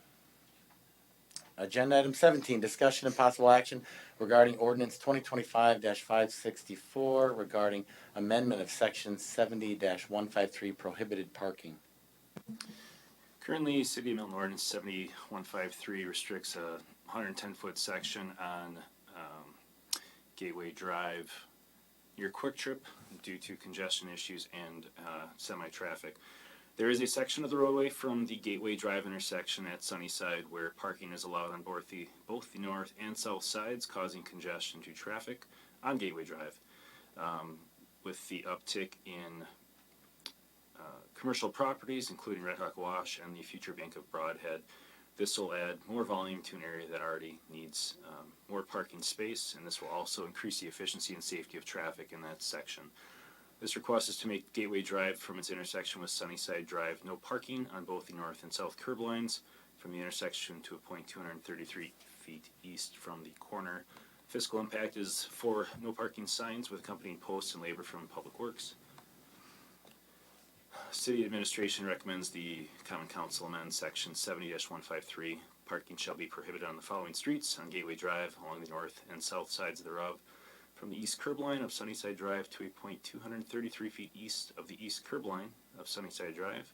Agenda item 17, discussion and possible action regarding ordinance 2025-564 regarding amendment of section 70-153 prohibited parking. Currently, City of Milton Ordinance 7153 restricts a 110-foot section on Gateway Drive near Quick Trip due to congestion issues and semi-traffic. There is a section of the roadway from the Gateway Drive intersection at Sunnyside where parking is allowed on both the north and south sides, causing congestion to traffic on Gateway Drive. With the uptick in commercial properties, including Red Hawk Wash and the future Bank of Broadhead, this will add more volume to an area that already needs more parking space, and this will also increase the efficiency and safety of traffic in that section. This request is to make Gateway Drive from its intersection with Sunnyside Drive no parking on both the north and south curb lines from the intersection to a point 233 feet east from the corner. Fiscal impact is 4 no parking signs with accompanying posts and labor from Public Works. City administration recommends the Common Council amend section 70-153. Parking shall be prohibited on the following streets: on Gateway Drive along the north and south sides thereof, from the east curb line of Sunnyside Drive to a point 233 feet east of the east curb line of Sunnyside Drive.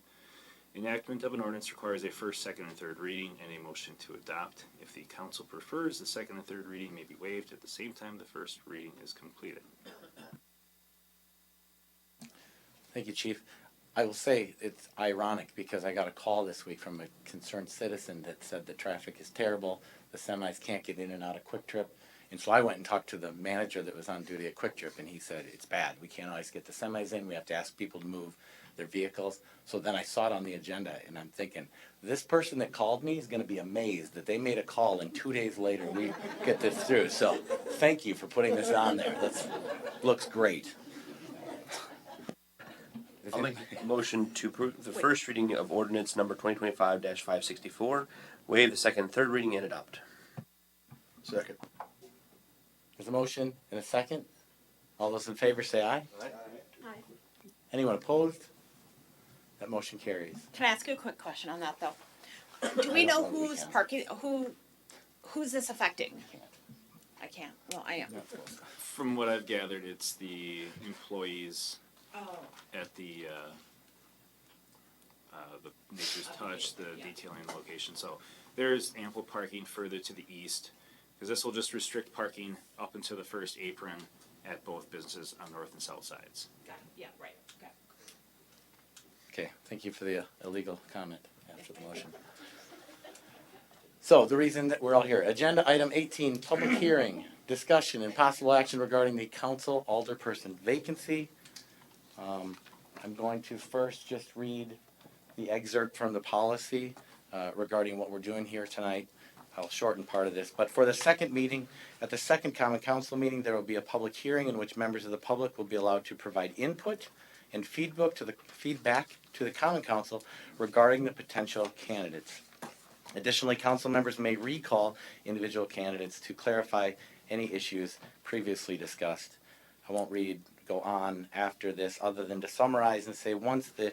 Enactment of an ordinance requires a first, second, and third reading and a motion to adopt. If the council prefers, the second and third reading may be waived at the same time the first reading is completed. Thank you, Chief. I will say it's ironic because I got a call this week from a concerned citizen that said the traffic is terrible, the semis can't get in and out of Quick Trip. And so I went and talked to the manager that was on duty at Quick Trip, and he said, it's bad. We can't always get the semis in. We have to ask people to move their vehicles. So then I saw it on the agenda, and I'm thinking, this person that called me is going to be amazed that they made a call, and 2 days later we get this through. So thank you for putting this on there. That looks great. I'll make a motion to approve the first reading of ordinance number 2025-564, waive the second and third reading, and adopt. Second. There's a motion and a second. All those in favor say aye. Aye. Anyone opposed? That motion carries. Can I ask you a quick question on that though? Do we know who's parking, who's this affecting? I can't, well, I am. From what I've gathered, it's the employees at the Nature's Touch, the detailing location. So there's ample parking further to the east, because this will just restrict parking up into the first apron at both businesses on north and south sides. Got it. Yeah, right, okay. Okay, thank you for the illegal comment after the motion. So the reason that we're all here, agenda item 18, public hearing, discussion and possible action regarding the council alderperson vacancy. I'm going to first just read the excerpt from the policy regarding what we're doing here tonight. I'll shorten part of this, but for the second meeting, at the second common council meeting, there will be a public hearing in which members of the public will be allowed to provide input and feedback to the common council regarding the potential candidates. Additionally, council members may recall individual candidates to clarify any issues previously discussed. I won't go on after this, other than to summarize and say once the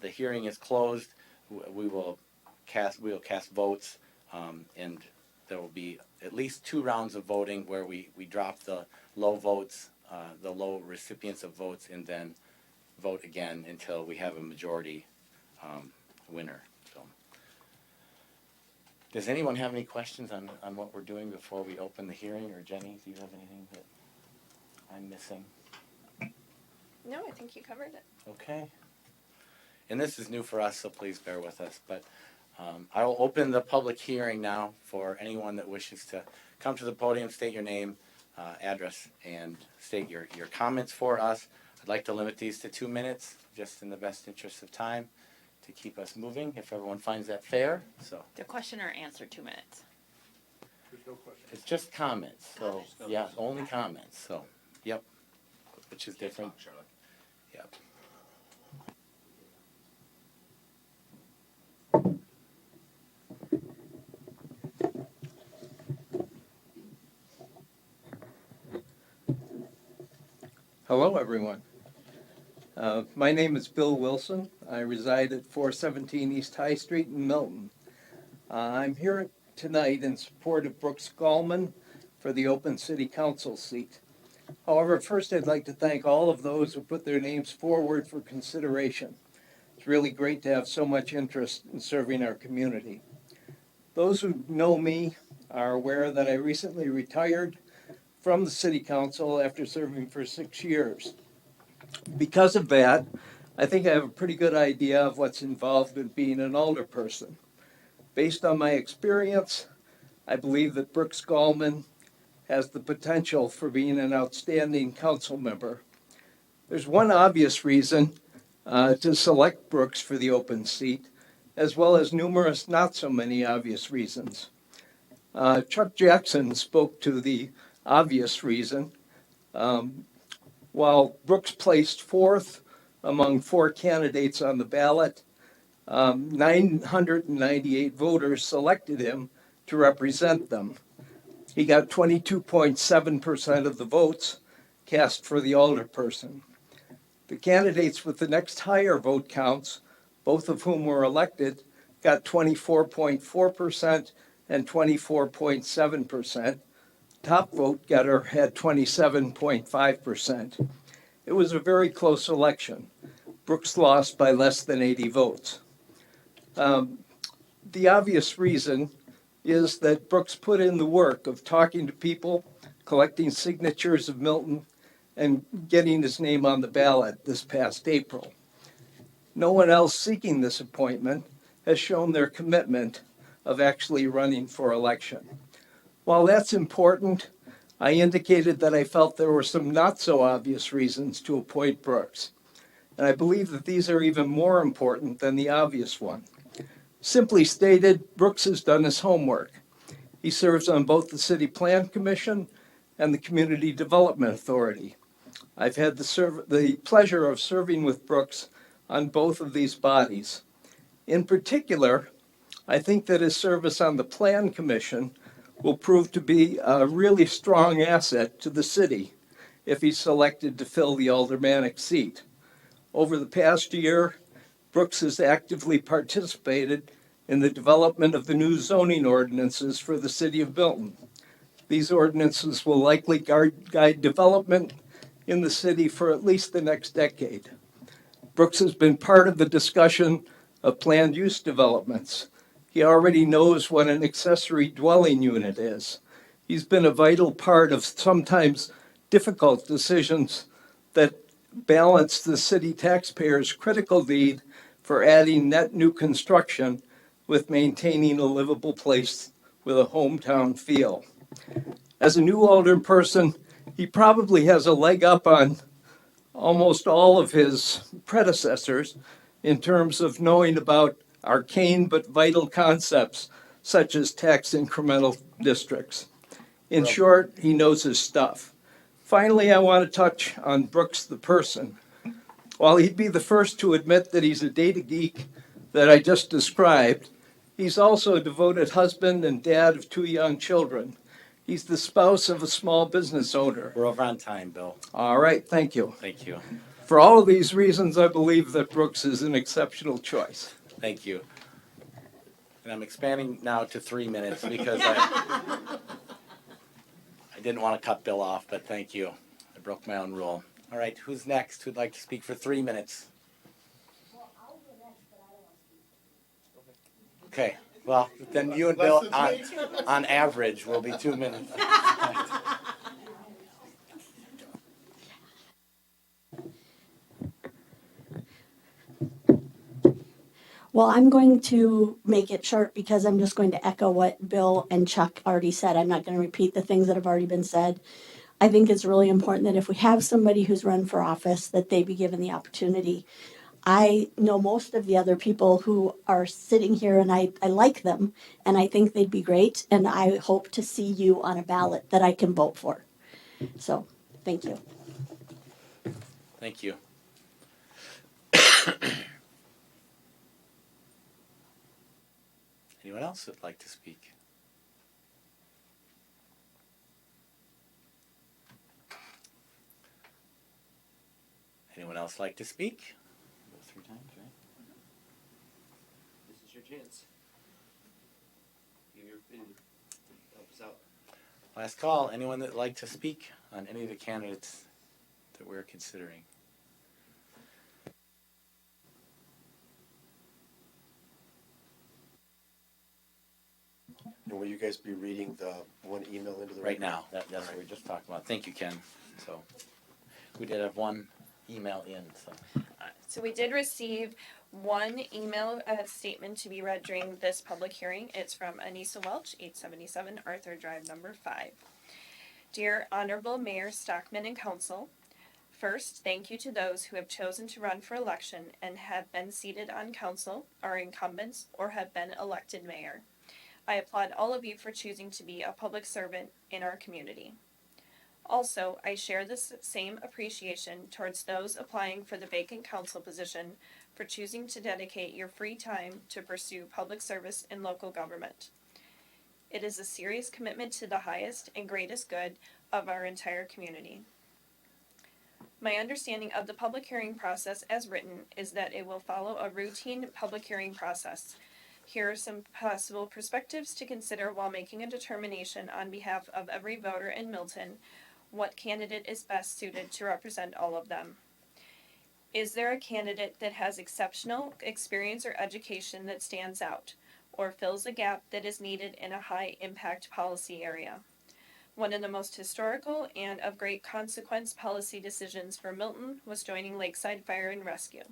hearing is closed, we will cast votes, and there will be at least 2 rounds of voting where we drop the low votes, the low recipients of votes, and then vote again until we have a majority winner. So, does anyone have any questions on what we're doing before we open the hearing? Or Jenny, do you have anything that I'm missing? No, I think you covered it. Okay. And this is new for us, so please bear with us. But I will open the public hearing now for anyone that wishes to come to the podium, state your name, address, and state your comments for us. I'd like to limit these to 2 minutes, just in the best interest of time, to keep us moving, if everyone finds that fair. So The question or answer, 2 minutes. it's just comments. So yeah, only comments. So yep, which is different. Yep. Hello, everyone. My name is Bill Wilson. I reside at 417 East High Street in Milton. I'm here tonight in support of Brooks Gallman for the open city council seat. However, first I'd like to thank all of those who put their names forward for consideration. It's really great to have so much interest in serving our community. Those who know me are aware that I recently retired from the city council after serving for 6 years. Because of that, I think I have a pretty good idea of what's involved in being an alderperson. Based on my experience, I believe that Brooks Gallman has the potential for being an outstanding council member. There's one obvious reason to select Brooks for the open seat, as well as numerous not so many obvious reasons. Chuck Jackson spoke to the obvious reason. While Brooks placed 4th among 4 candidates on the ballot, 998 voters selected him to represent them. He got 22.7% of the votes cast for the alderperson. The candidates with the next higher vote counts, both of whom were elected, got 24.4% and 24.7%. Top vote getter had 27.5%. It was a very close election. Brooks lost by less than 80 votes. The obvious reason is that Brooks put in the work of talking to people, collecting signatures of Milton, and getting his name on the ballot this past April. No one else seeking this appointment has shown their commitment of actually running for election. While that's important, I indicated that I felt there were some not so obvious reasons to appoint Brooks. And I believe that these are even more important than the obvious one. Simply stated, Brooks has done his homework. He serves on both the City Plan Commission and the Community Development Authority. I've had the pleasure of serving with Brooks on both of these bodies. In particular, I think that his service on the Plan Commission will prove to be a really strong asset to the city if he's selected to fill the aldermanic seat. Over the past year, Brooks has actively participated in the development of the new zoning ordinances for the city of Milton. These ordinances will likely guide development in the city for at least the next decade. Brooks has been part of the discussion of planned use developments. He already knows what an accessory dwelling unit is. He's been a vital part of sometimes difficult decisions that balance the city taxpayers' critical need for adding net new construction with maintaining a livable place with a hometown feel. As a new alder person, he probably has a leg up on almost all of his predecessors in terms of knowing about arcane but vital concepts such as tax incremental districts. In short, he knows his stuff. Finally, I want to touch on Brooks the person. While he'd be the first to admit that he's a data geek that I just described, he's also a devoted husband and dad of 2 young children. He's the spouse of a small business owner. We're over on time, Bill. All right, thank you. Thank you. For all of these reasons, I believe that Brooks is an exceptional choice. Thank you. And I'm expanding now to 3 minutes because I didn't want to cut Bill off, but thank you. I broke my own rule. All right, who's next? Who'd like to speak for 3 minutes? Okay, well, then you and Bill, on average, will be 2 minutes. Well, I'm going to make it short because I'm just going to echo what Bill and Chuck already said. I'm not going to repeat the things that have already been said. I think it's really important that if we have somebody who's run for office, that they be given the opportunity. I know most of the other people who are sitting here and I like them and I think they'd be great. And I hope to see you on a ballot that I can vote for. So, thank you. Thank you. Anyone else would like to speak? Anyone else like to speak? Go 3 times, right? This is your chance. Give your opinion. Help us out. Last call. Anyone that'd like to speak on any of the candidates that we're considering? And will you guys be reading the one email into the Right record? now, that's what we were just talking about. Thank you, Ken. So we did have one email in, so. So we did receive one email statement to be read during this public hearing. It's from Anissa Welch, 877 Arthur Drive, number 5. Dear Honorable Mayor Stockman and Council, first, thank you to those who have chosen to run for election and have been seated on council, are incumbents, or have been elected mayor. I applaud all of you for choosing to be a public servant in our community. Also, I share this same appreciation towards those applying for the vacant council position for choosing to dedicate your free time to pursue public service in local government. It is a serious commitment to the highest and greatest good of our entire community. My understanding of the public hearing process as written is that it will follow a routine public hearing process. Here are some possible perspectives to consider while making a determination on behalf of every voter in Milton what candidate is best suited to represent all of them. Is there a candidate that has exceptional experience or education that stands out, or fills a gap that is needed in a high-impact policy area? One of the most historical and of great consequence policy decisions for Milton was joining Lakeside Fire and Rescue.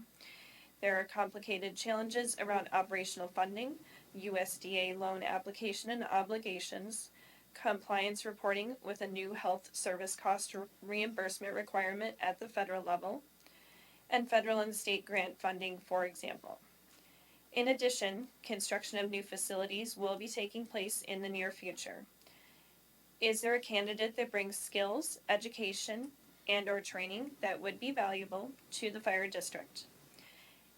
There are complicated challenges around operational funding, USDA loan application and obligations, compliance reporting with a new health service cost reimbursement requirement at the federal level, and federal and state grant funding, for example. In addition, construction of new facilities will be taking place in the near future. Is there a candidate that brings skills, education, and/or training that would be valuable to the fire district?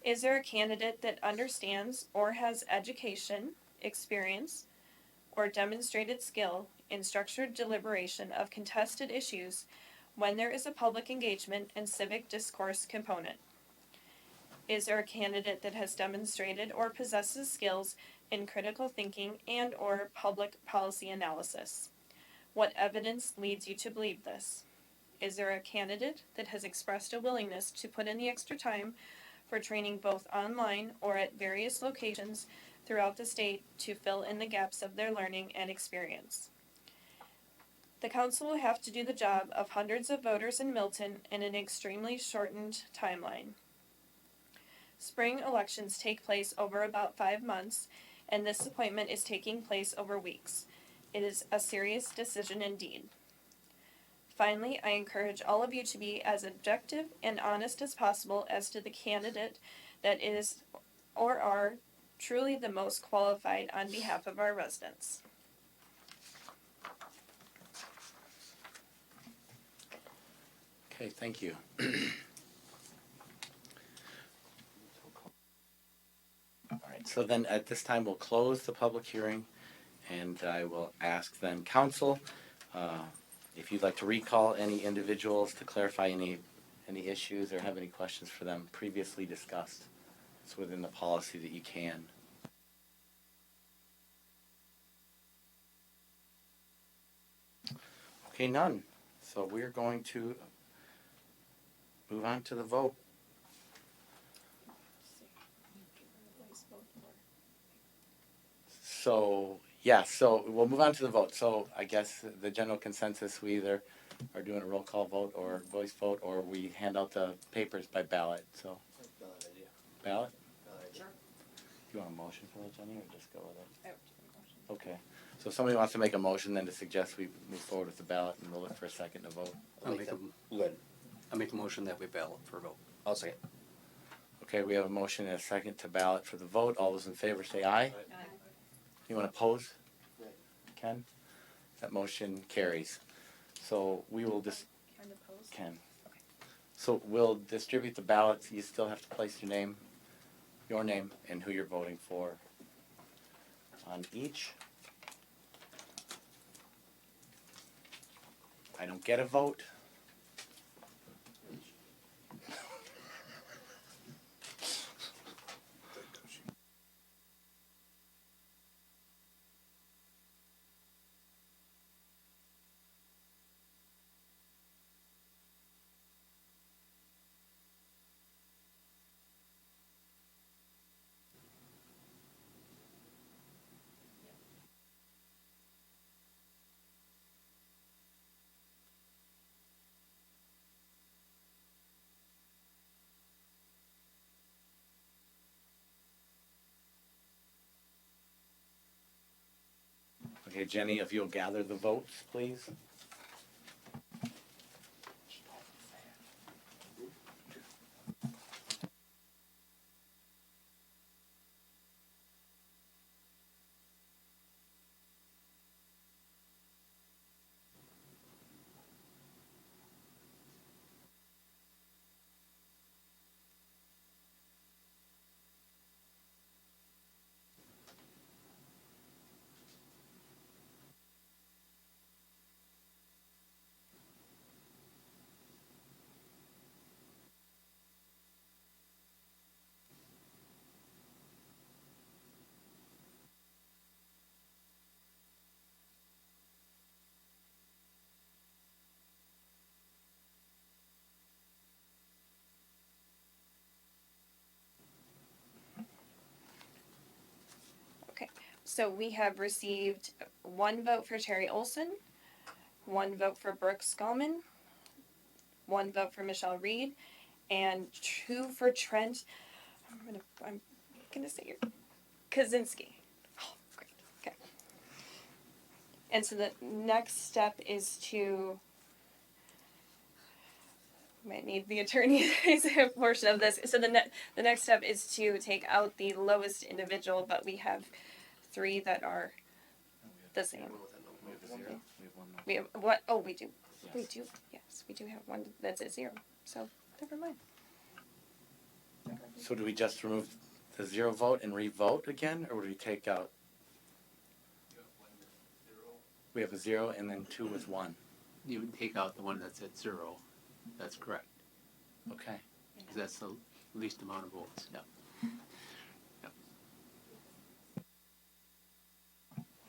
Is there a candidate that understands or has education, experience, or demonstrated skill in structured deliberation of contested issues when there is a public engagement and civic discourse component? Is there a candidate that has demonstrated or possesses skills in critical thinking and/or public policy analysis? What evidence leads you to believe this? Is there a candidate that has expressed a willingness to put in the extra time for training both online or at various locations throughout the state to fill in the gaps of their learning and experience? The council will have to do the job of hundreds of voters in Milton in an extremely shortened timeline. Spring elections take place over about 5 months, and this appointment is taking place over weeks. It is a serious decision indeed. Finally, I encourage all of you to be as objective and honest as possible as to the candidate that is or are truly the most qualified on behalf of our residents. Okay, thank you. All right, so then at this time, we'll close the public hearing, and I will ask then council, if you'd like to recall any individuals to clarify any issues or have any questions for them previously discussed. It's within the policy that you can. Okay, none. So we're going to move on to the vote. So, yeah, so we'll move on to the vote. So I guess the general consensus, we either are doing a roll call vote or voice vote, or we hand out the papers by ballot, so. Ballot? Sure. You want a motion for that, Jenny, or just go with it? Okay, so if somebody wants to make a motion then to suggest we move forward with the ballot, and we'll look for a second to vote. I'll make Good. a motion that we ballot for a vote. I'll second. Okay, we have a motion and a second to ballot for the vote. All those in favor say aye. Anyone oppose? Ken? That motion carries. So we will just, Ken. So we'll distribute the ballots. You still have to place your name, and who you're voting for on each. I don't get a vote. Okay, Jenny, if you'll gather the votes, please. So we have received 1 vote for Terry Olson, 1 vote for Brooke Skolman, 1 vote for Michelle Reed, and 2 for Trent. I'm gonna say your Kaczynski. Oh, great. Okay. And so the next step is to. Might need the attorney's portion of this. So the next step is to take out the lowest individual, but we have 3 that are the same. We have what? Oh, we do. Yes. We do. Yes, we do have 1 that's at 0. So never mind. So do we just remove the 0 vote and re-vote again, or would we take out? We have a 0 and then 2 with 1. You would take out the one that's at 0. That's correct. Okay. Because that's the least amount of votes. Yep.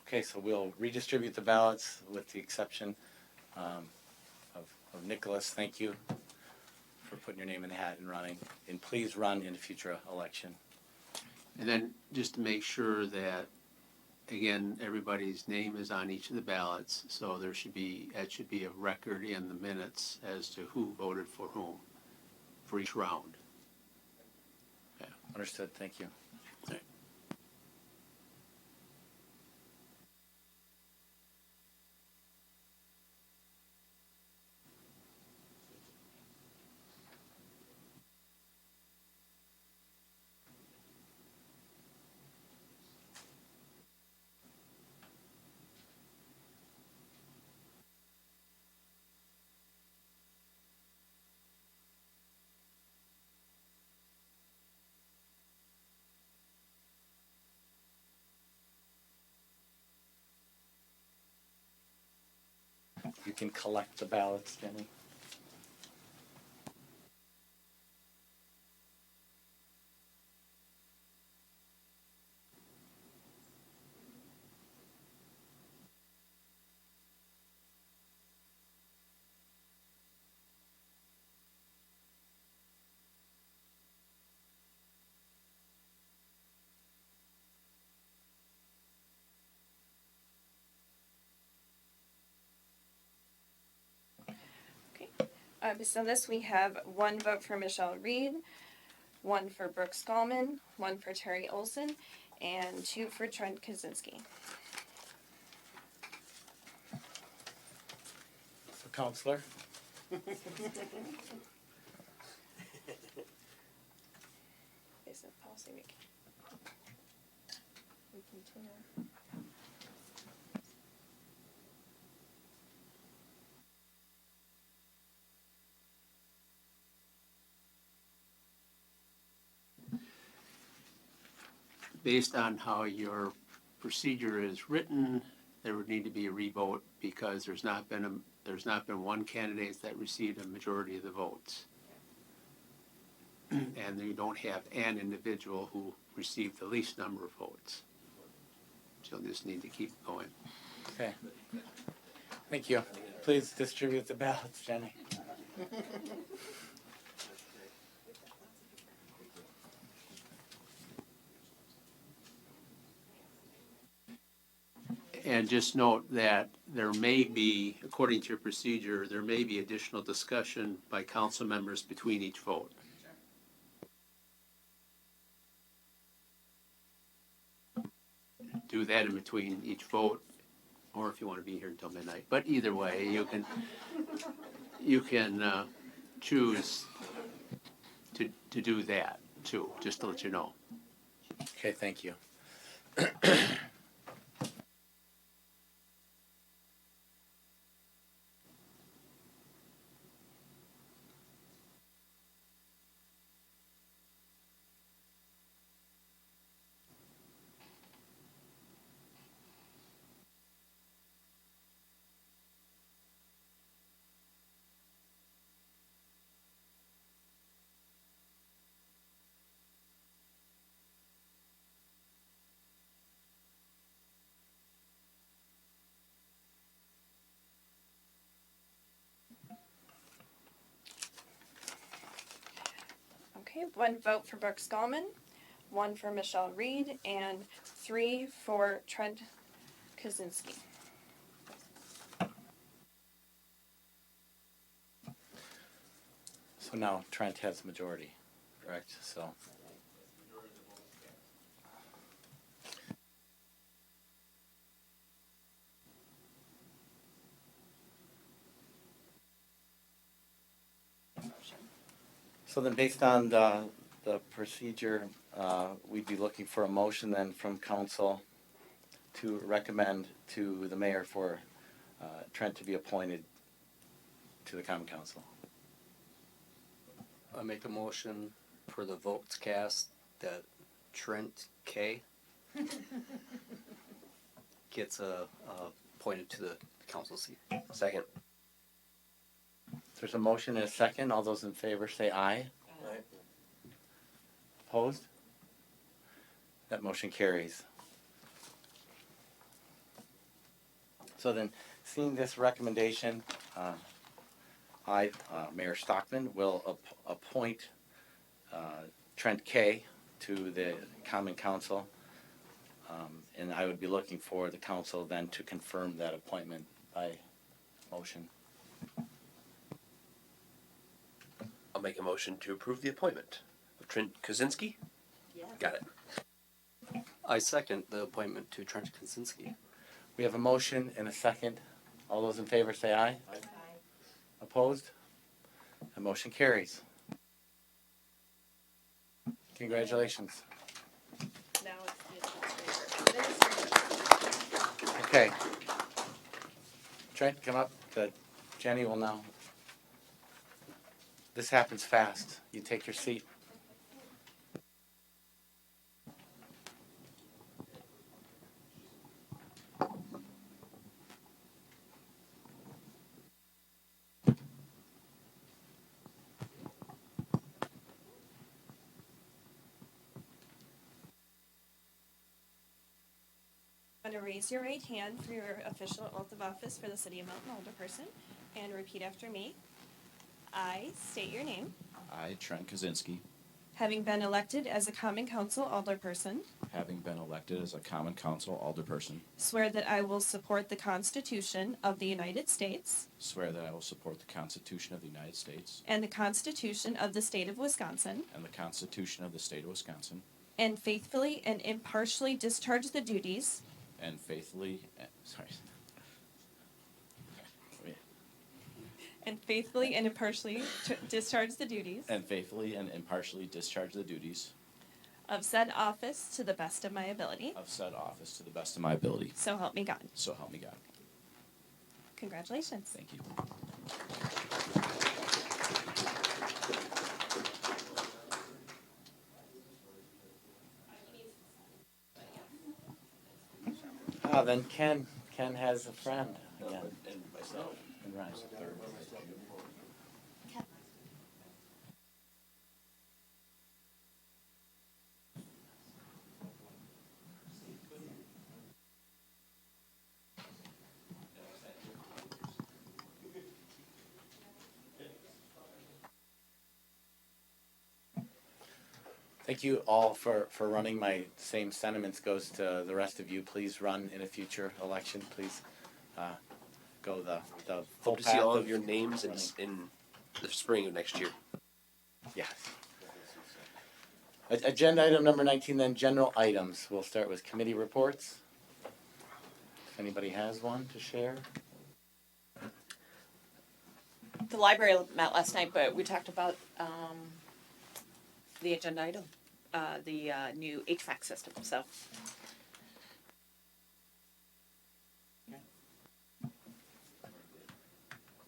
Okay, so we'll redistribute the ballots with the exception of Nicholas. Thank you for putting your name in the hat and running. And please run in a future election. And then just to make sure that, again, everybody's name is on each of the ballots, so that should be a record in the minutes as to who voted for whom for each round. Yeah, understood. Thank you. Okay. You can collect the ballots, Jenny. Based on this, we have one vote for Michelle Reed, one for Brooke Skolman, one for Terry Olson, and two for Trent Kaczynski. So, Counselor? Based on policy, we continue. Based on how your procedure is written, there would need to be a revote because there's not been one candidate that received a majority of the votes. And you don't have an individual who received the least number of votes. So you'll just need to keep going. Okay. Thank you. Please distribute the ballots, Jenny. And just note that there may be, according to your procedure, there may be additional discussion by council members between each vote. Do that in between each vote, or if you want to be here until midnight. But either way, you can choose to do that too, just to let you know. Okay, thank you. Okay, one vote for Brooke Skolman, one for Michelle Reed, and three for Trent Kaczynski. So now Trent has majority, correct? So. So then based on the procedure, we'd be looking for a motion then from council to recommend to the mayor for Trent to be appointed to the common council. I make a motion for the votes cast that Trent K gets appointed to the council seat. Second. There's a motion and a second. All those in favor say aye. Aye. Opposed? That motion carries. So then, seeing this recommendation, I, Mayor Stockman, will appoint Trent K to the Common Council. And I would be looking for the council then to confirm that appointment by motion. I'll make a motion to approve the appointment of Trent Kaczynski. Yeah. Got it. I second the appointment to Trent Kaczynski. We have a motion and a second. All those in favor say aye. Aye. Opposed? The motion carries. Congratulations. Now it's the administrator. Okay. Trent, come up. Jenny will now. This happens fast. You take your seat. going to raise your right hand for your official oath of office for the City of Milton Alderperson and repeat after me. I state your name. I, Trent Kaczynski, Having been elected as a Common Council Alderperson, having been elected as a Common Council Alderperson, swear that I will support the Constitution of the United States swear that I will support the Constitution of the United States and the Constitution of the State of Wisconsin, and the Constitution of the State of Wisconsin, and faithfully and impartially discharge the duties and faithfully, discharge the duties and faithfully and impartially discharge the duties of said office to the best of my ability. of said office to the best of my ability. So help me God. So help me God. Congratulations. Thank you. Then Ken has a friend again. And myself. And Ryan. Thank you all for running. My same sentiments goes to the rest of you. Please run in a future election. Please go the full Hope to see path all of of your names in the spring of next year. Yes. Agenda item number 19, then general items. We'll start with committee reports. If anybody has one to share. The library met last night, but we talked about the agenda item, the new HVAC system, so.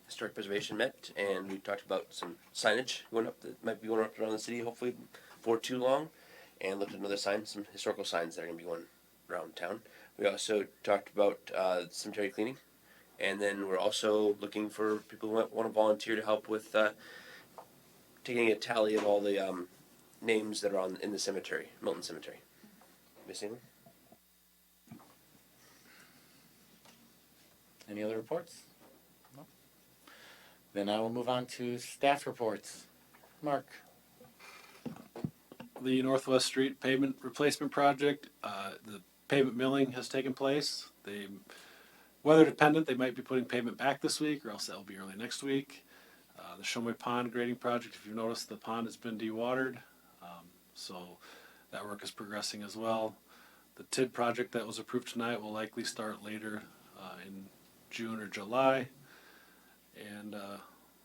Historic Preservation met, and we talked about some signage going up that might be going up around the city, hopefully before too long, and looked at another sign, some historical signs that are going to be going around town. We also talked about cemetery cleaning, and then we're also looking for people who want to volunteer to help with taking a tally of all the names that are in the cemetery, Milton Cemetery. Missing them? Any other reports? No. Then I will move on to staff reports. Mark. The Northwest Street pavement replacement project, the pavement milling has taken place. The weather dependent, they might be putting pavement back this week, or else that will be early next week. The Shumway Pond grading project, if you've noticed, the pond has been dewatered, so that work is progressing as well. The TID project that was approved tonight will likely start later in June or July, and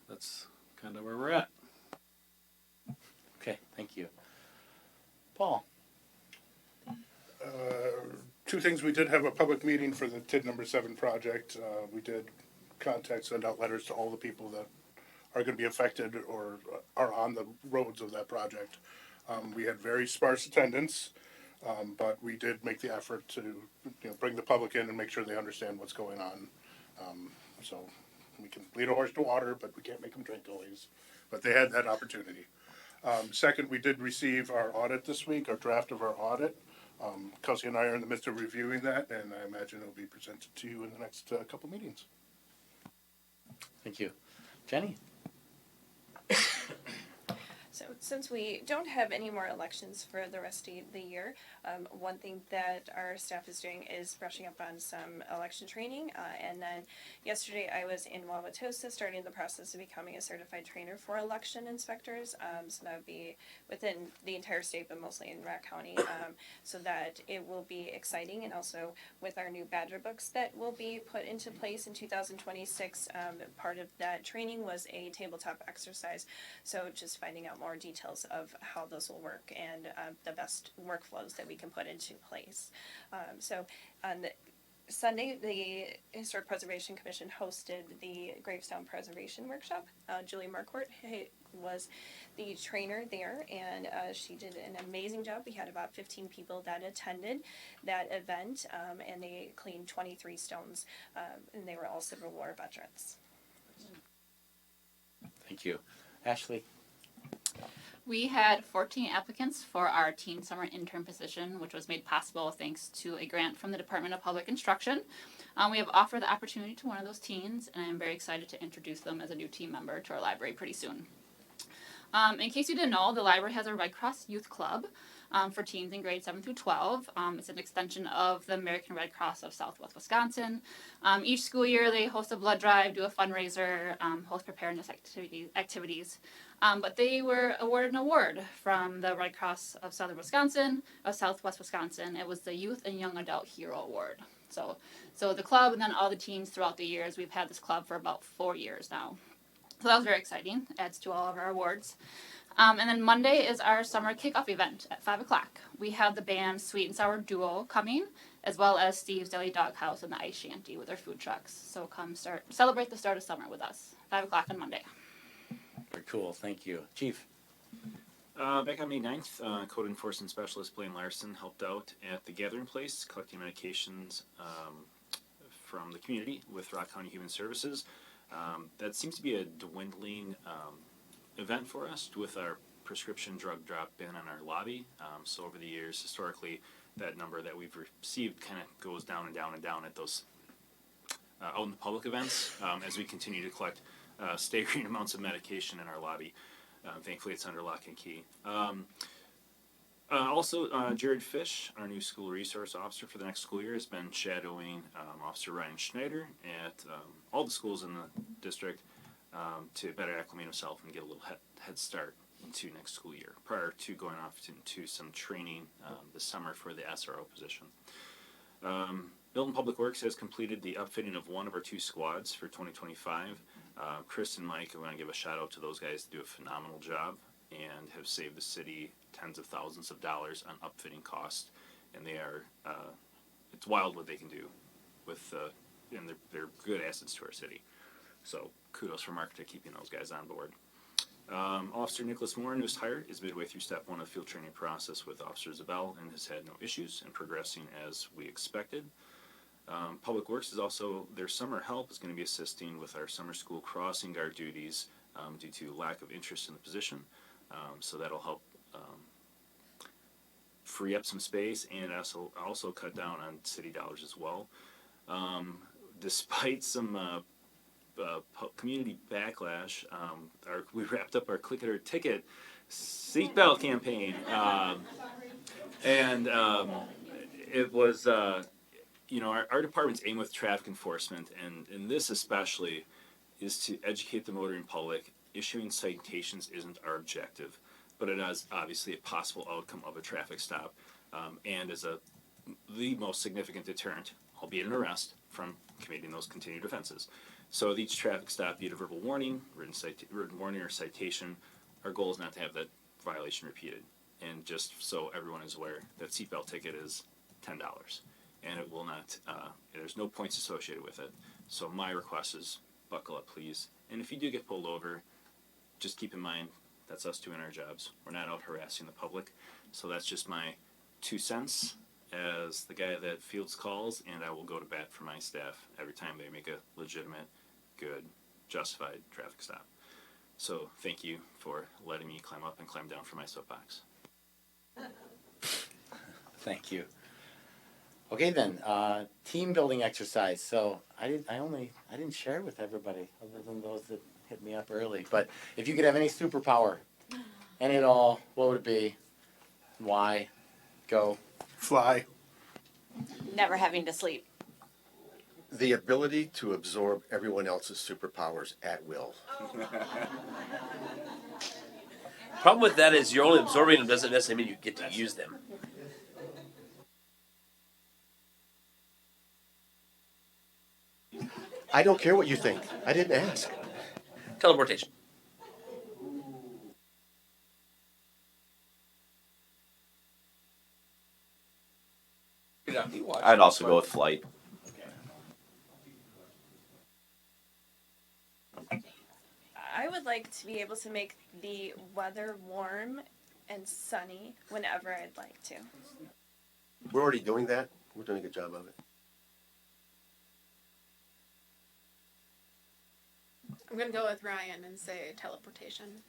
that's kind of where we're at. Okay, thank you. Paul. Two things. We did have a public meeting for the TID number 7 project. We did send out letters to all the people that are going to be affected or are on the roads of that project. We had very sparse attendance, but we did make the effort to bring the public in and make sure they understand what's going on. So we can lead a horse to water, but we can't make them drink always. But they had that opportunity. Second, we did receive our audit this week, our draft of our audit. Kelsey and I are in the midst of reviewing that, and I imagine it'll be presented to you in the next couple meetings. Thank you. Jenny? So since we don't have any more elections for the rest of the year, one thing that our staff is doing is brushing up on some election training. And then yesterday I was in Wauwatosa starting the process of becoming a certified trainer for election inspectors. So that would be within the entire state, but mostly in Rock County, so that it will be exciting. And also with our new Badger books that will be put into place in 2026, part of that training was a tabletop exercise. So just finding out more details of how those will work and the best workflows that we can put into place. So on Sunday, the Historic Preservation Commission hosted the Gravestone Preservation Workshop. Julie Marquardt was the trainer there, and she did an amazing job. We had about 15 people that attended that event, and they cleaned 23 stones, and they were all Civil War veterans. Thank you. Ashley? We had 14 applicants for our teen summer intern position, which was made possible thanks to a grant from the Department of Public Instruction. We have offered the opportunity to one of those teens, and I'm very excited to introduce them as a new team member to our library pretty soon. In case you didn't know, the library has a Red Cross Youth Club for teens in grades 7 through 12. It's an extension of the American Red Cross of Southwest Wisconsin. Each school year, they host a blood drive, do a fundraiser, host preparedness activities. But they were awarded an award from the Red Cross of Southwest Wisconsin. It was the Youth and Young Adult Hero Award. So the club and then all the teams throughout the years, we've had this club for about 4 years now. So that was very exciting. Adds to all of our awards. And then Monday is our summer kickoff event at 5 o'clock. We have the band Sweet and Sour Duo coming, as well as Steve's Deli Doghouse and the Ice Shanty with their food trucks. So come celebrate the start of summer with us. 5 o'clock on Monday. Very cool. Thank you. Chief. Back on May 9th, Code Enforcement Specialist Blaine Larson helped out at the Gathering Place, collecting medications from the community with Rock County Human Services. That seems to be a dwindling event for us with our prescription drug drop bin in our lobby. So over the years, historically, that number that we've received kind of goes down and down and down at those out in the public events as we continue to collect staggering amounts of medication in our lobby. Thankfully, it's under lock and key. Also, Jared Fish, our new school resource officer for the next school year, has been shadowing Officer Ryan Schneider at all the schools in the district to better acclimate himself and get a little head start into next school year prior to going off into some training this summer for the SRO position. Milton Public Works has completed the upfitting of one of our 2 squads for 2025. Chris and Mike, I want to give a shout out to those guys to do a phenomenal job and have saved the city tens of thousands of dollars on upfitting costs. And they are, it's wild what they can do with, and they're good assets to our city. So kudos for Mark to keeping those guys on board. Officer Nicholas Moore, newest hire, is midway through step 1 of the field training process with Officer Zabel and has had no issues and progressing as we expected. Public Works is also, their summer help is going to be assisting with our summer school crossing guard duties due to lack of interest in the position. So that'll help free up some space and also cut down on city dollars as well. Despite some community backlash, we wrapped up our Click It or Ticket seatbelt campaign. And it was, our department's aim with traffic enforcement, and this especially, is to educate the motoring public. Issuing citations isn't our objective, but it is obviously a possible outcome of a traffic stop, and is the most significant deterrent, albeit an arrest, from committing those continued offenses. So with each traffic stop, be it a verbal warning, written warning, or citation, our goal is not to have that violation repeated. And just so everyone is aware, that seatbelt ticket is $10, and it will not. There's no points associated with it. So my request is buckle up, please. And if you do get pulled over, just keep in mind that's us doing our jobs. We're not out harassing the public. So that's just my 2 cents as the guy that fields calls, and I will go to bat for my staff every time they make a legitimate, good, justified traffic stop. So thank you for letting me climb up and climb down from my soapbox. Thank you. Okay then, team building exercise. So I didn't share with everybody other than those that hit me up early. But if you could have any superpower, any at all, what would it be? Why? Go. Fly. Never having to sleep. The ability to absorb everyone else's superpowers at will. Problem with that is you're only absorbing them doesn't necessarily mean you get to use them. I don't care what you think. I didn't ask. Teleportation. I'd also go with flight. I would like to be able to make the weather warm and sunny whenever I'd like to. We're already doing that. We're doing a good job of it. I'm gonna go with Ryan and say teleportation.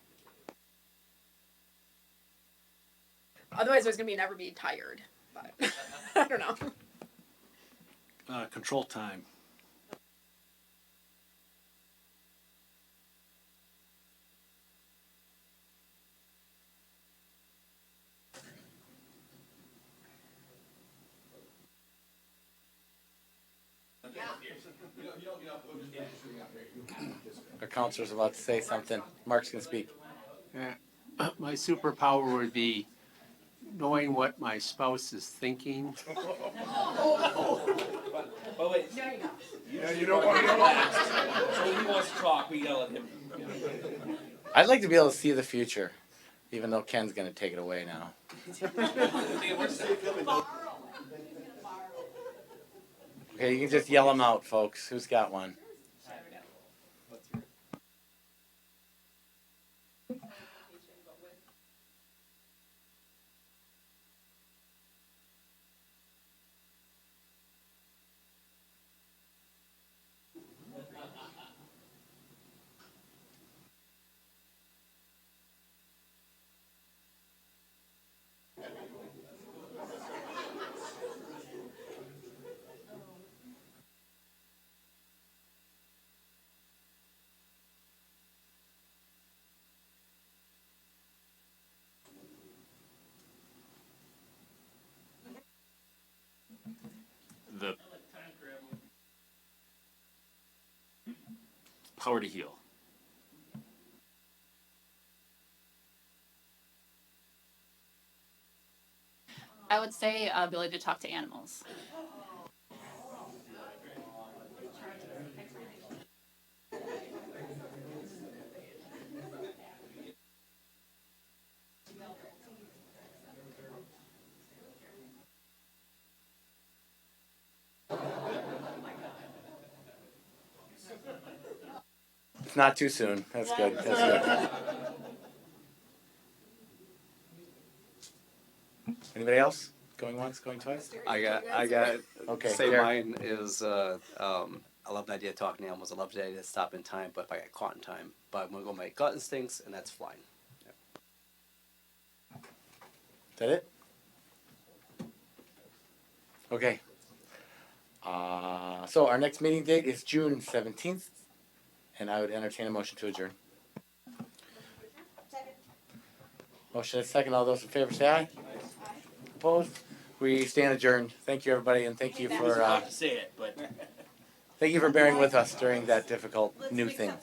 Otherwise, there's gonna never be tired. But I don't know. Control time. Our counselor's about to say something. Mark's gonna speak. My superpower would be knowing what my spouse is thinking. Oh, wait. Yeah, you don't want to know. So he wants to talk, we yell at him. I'd like to be able to see the future, even though Ken's gonna take it away now. Okay, you can just yell them out, folks. Who's got one? The power to heal. I would say ability to talk to animals. It's not too soon. That's good. That's good. Anybody else? Going once, going twice? I got Okay, say Derek. mine is I love the idea of talking to animals. I love the idea of stopping time, but if I get caught in time, but I'm gonna go my gut instincts, and that's flying. Is that it? Okay. So our next meeting date is June 17th, and I would entertain a motion to adjourn. Motion is second. All those in favor say aye. Opposed? We stand adjourned. Thank you, everybody, and thank you for to say it, but. thank you for bearing with us during that difficult new thing.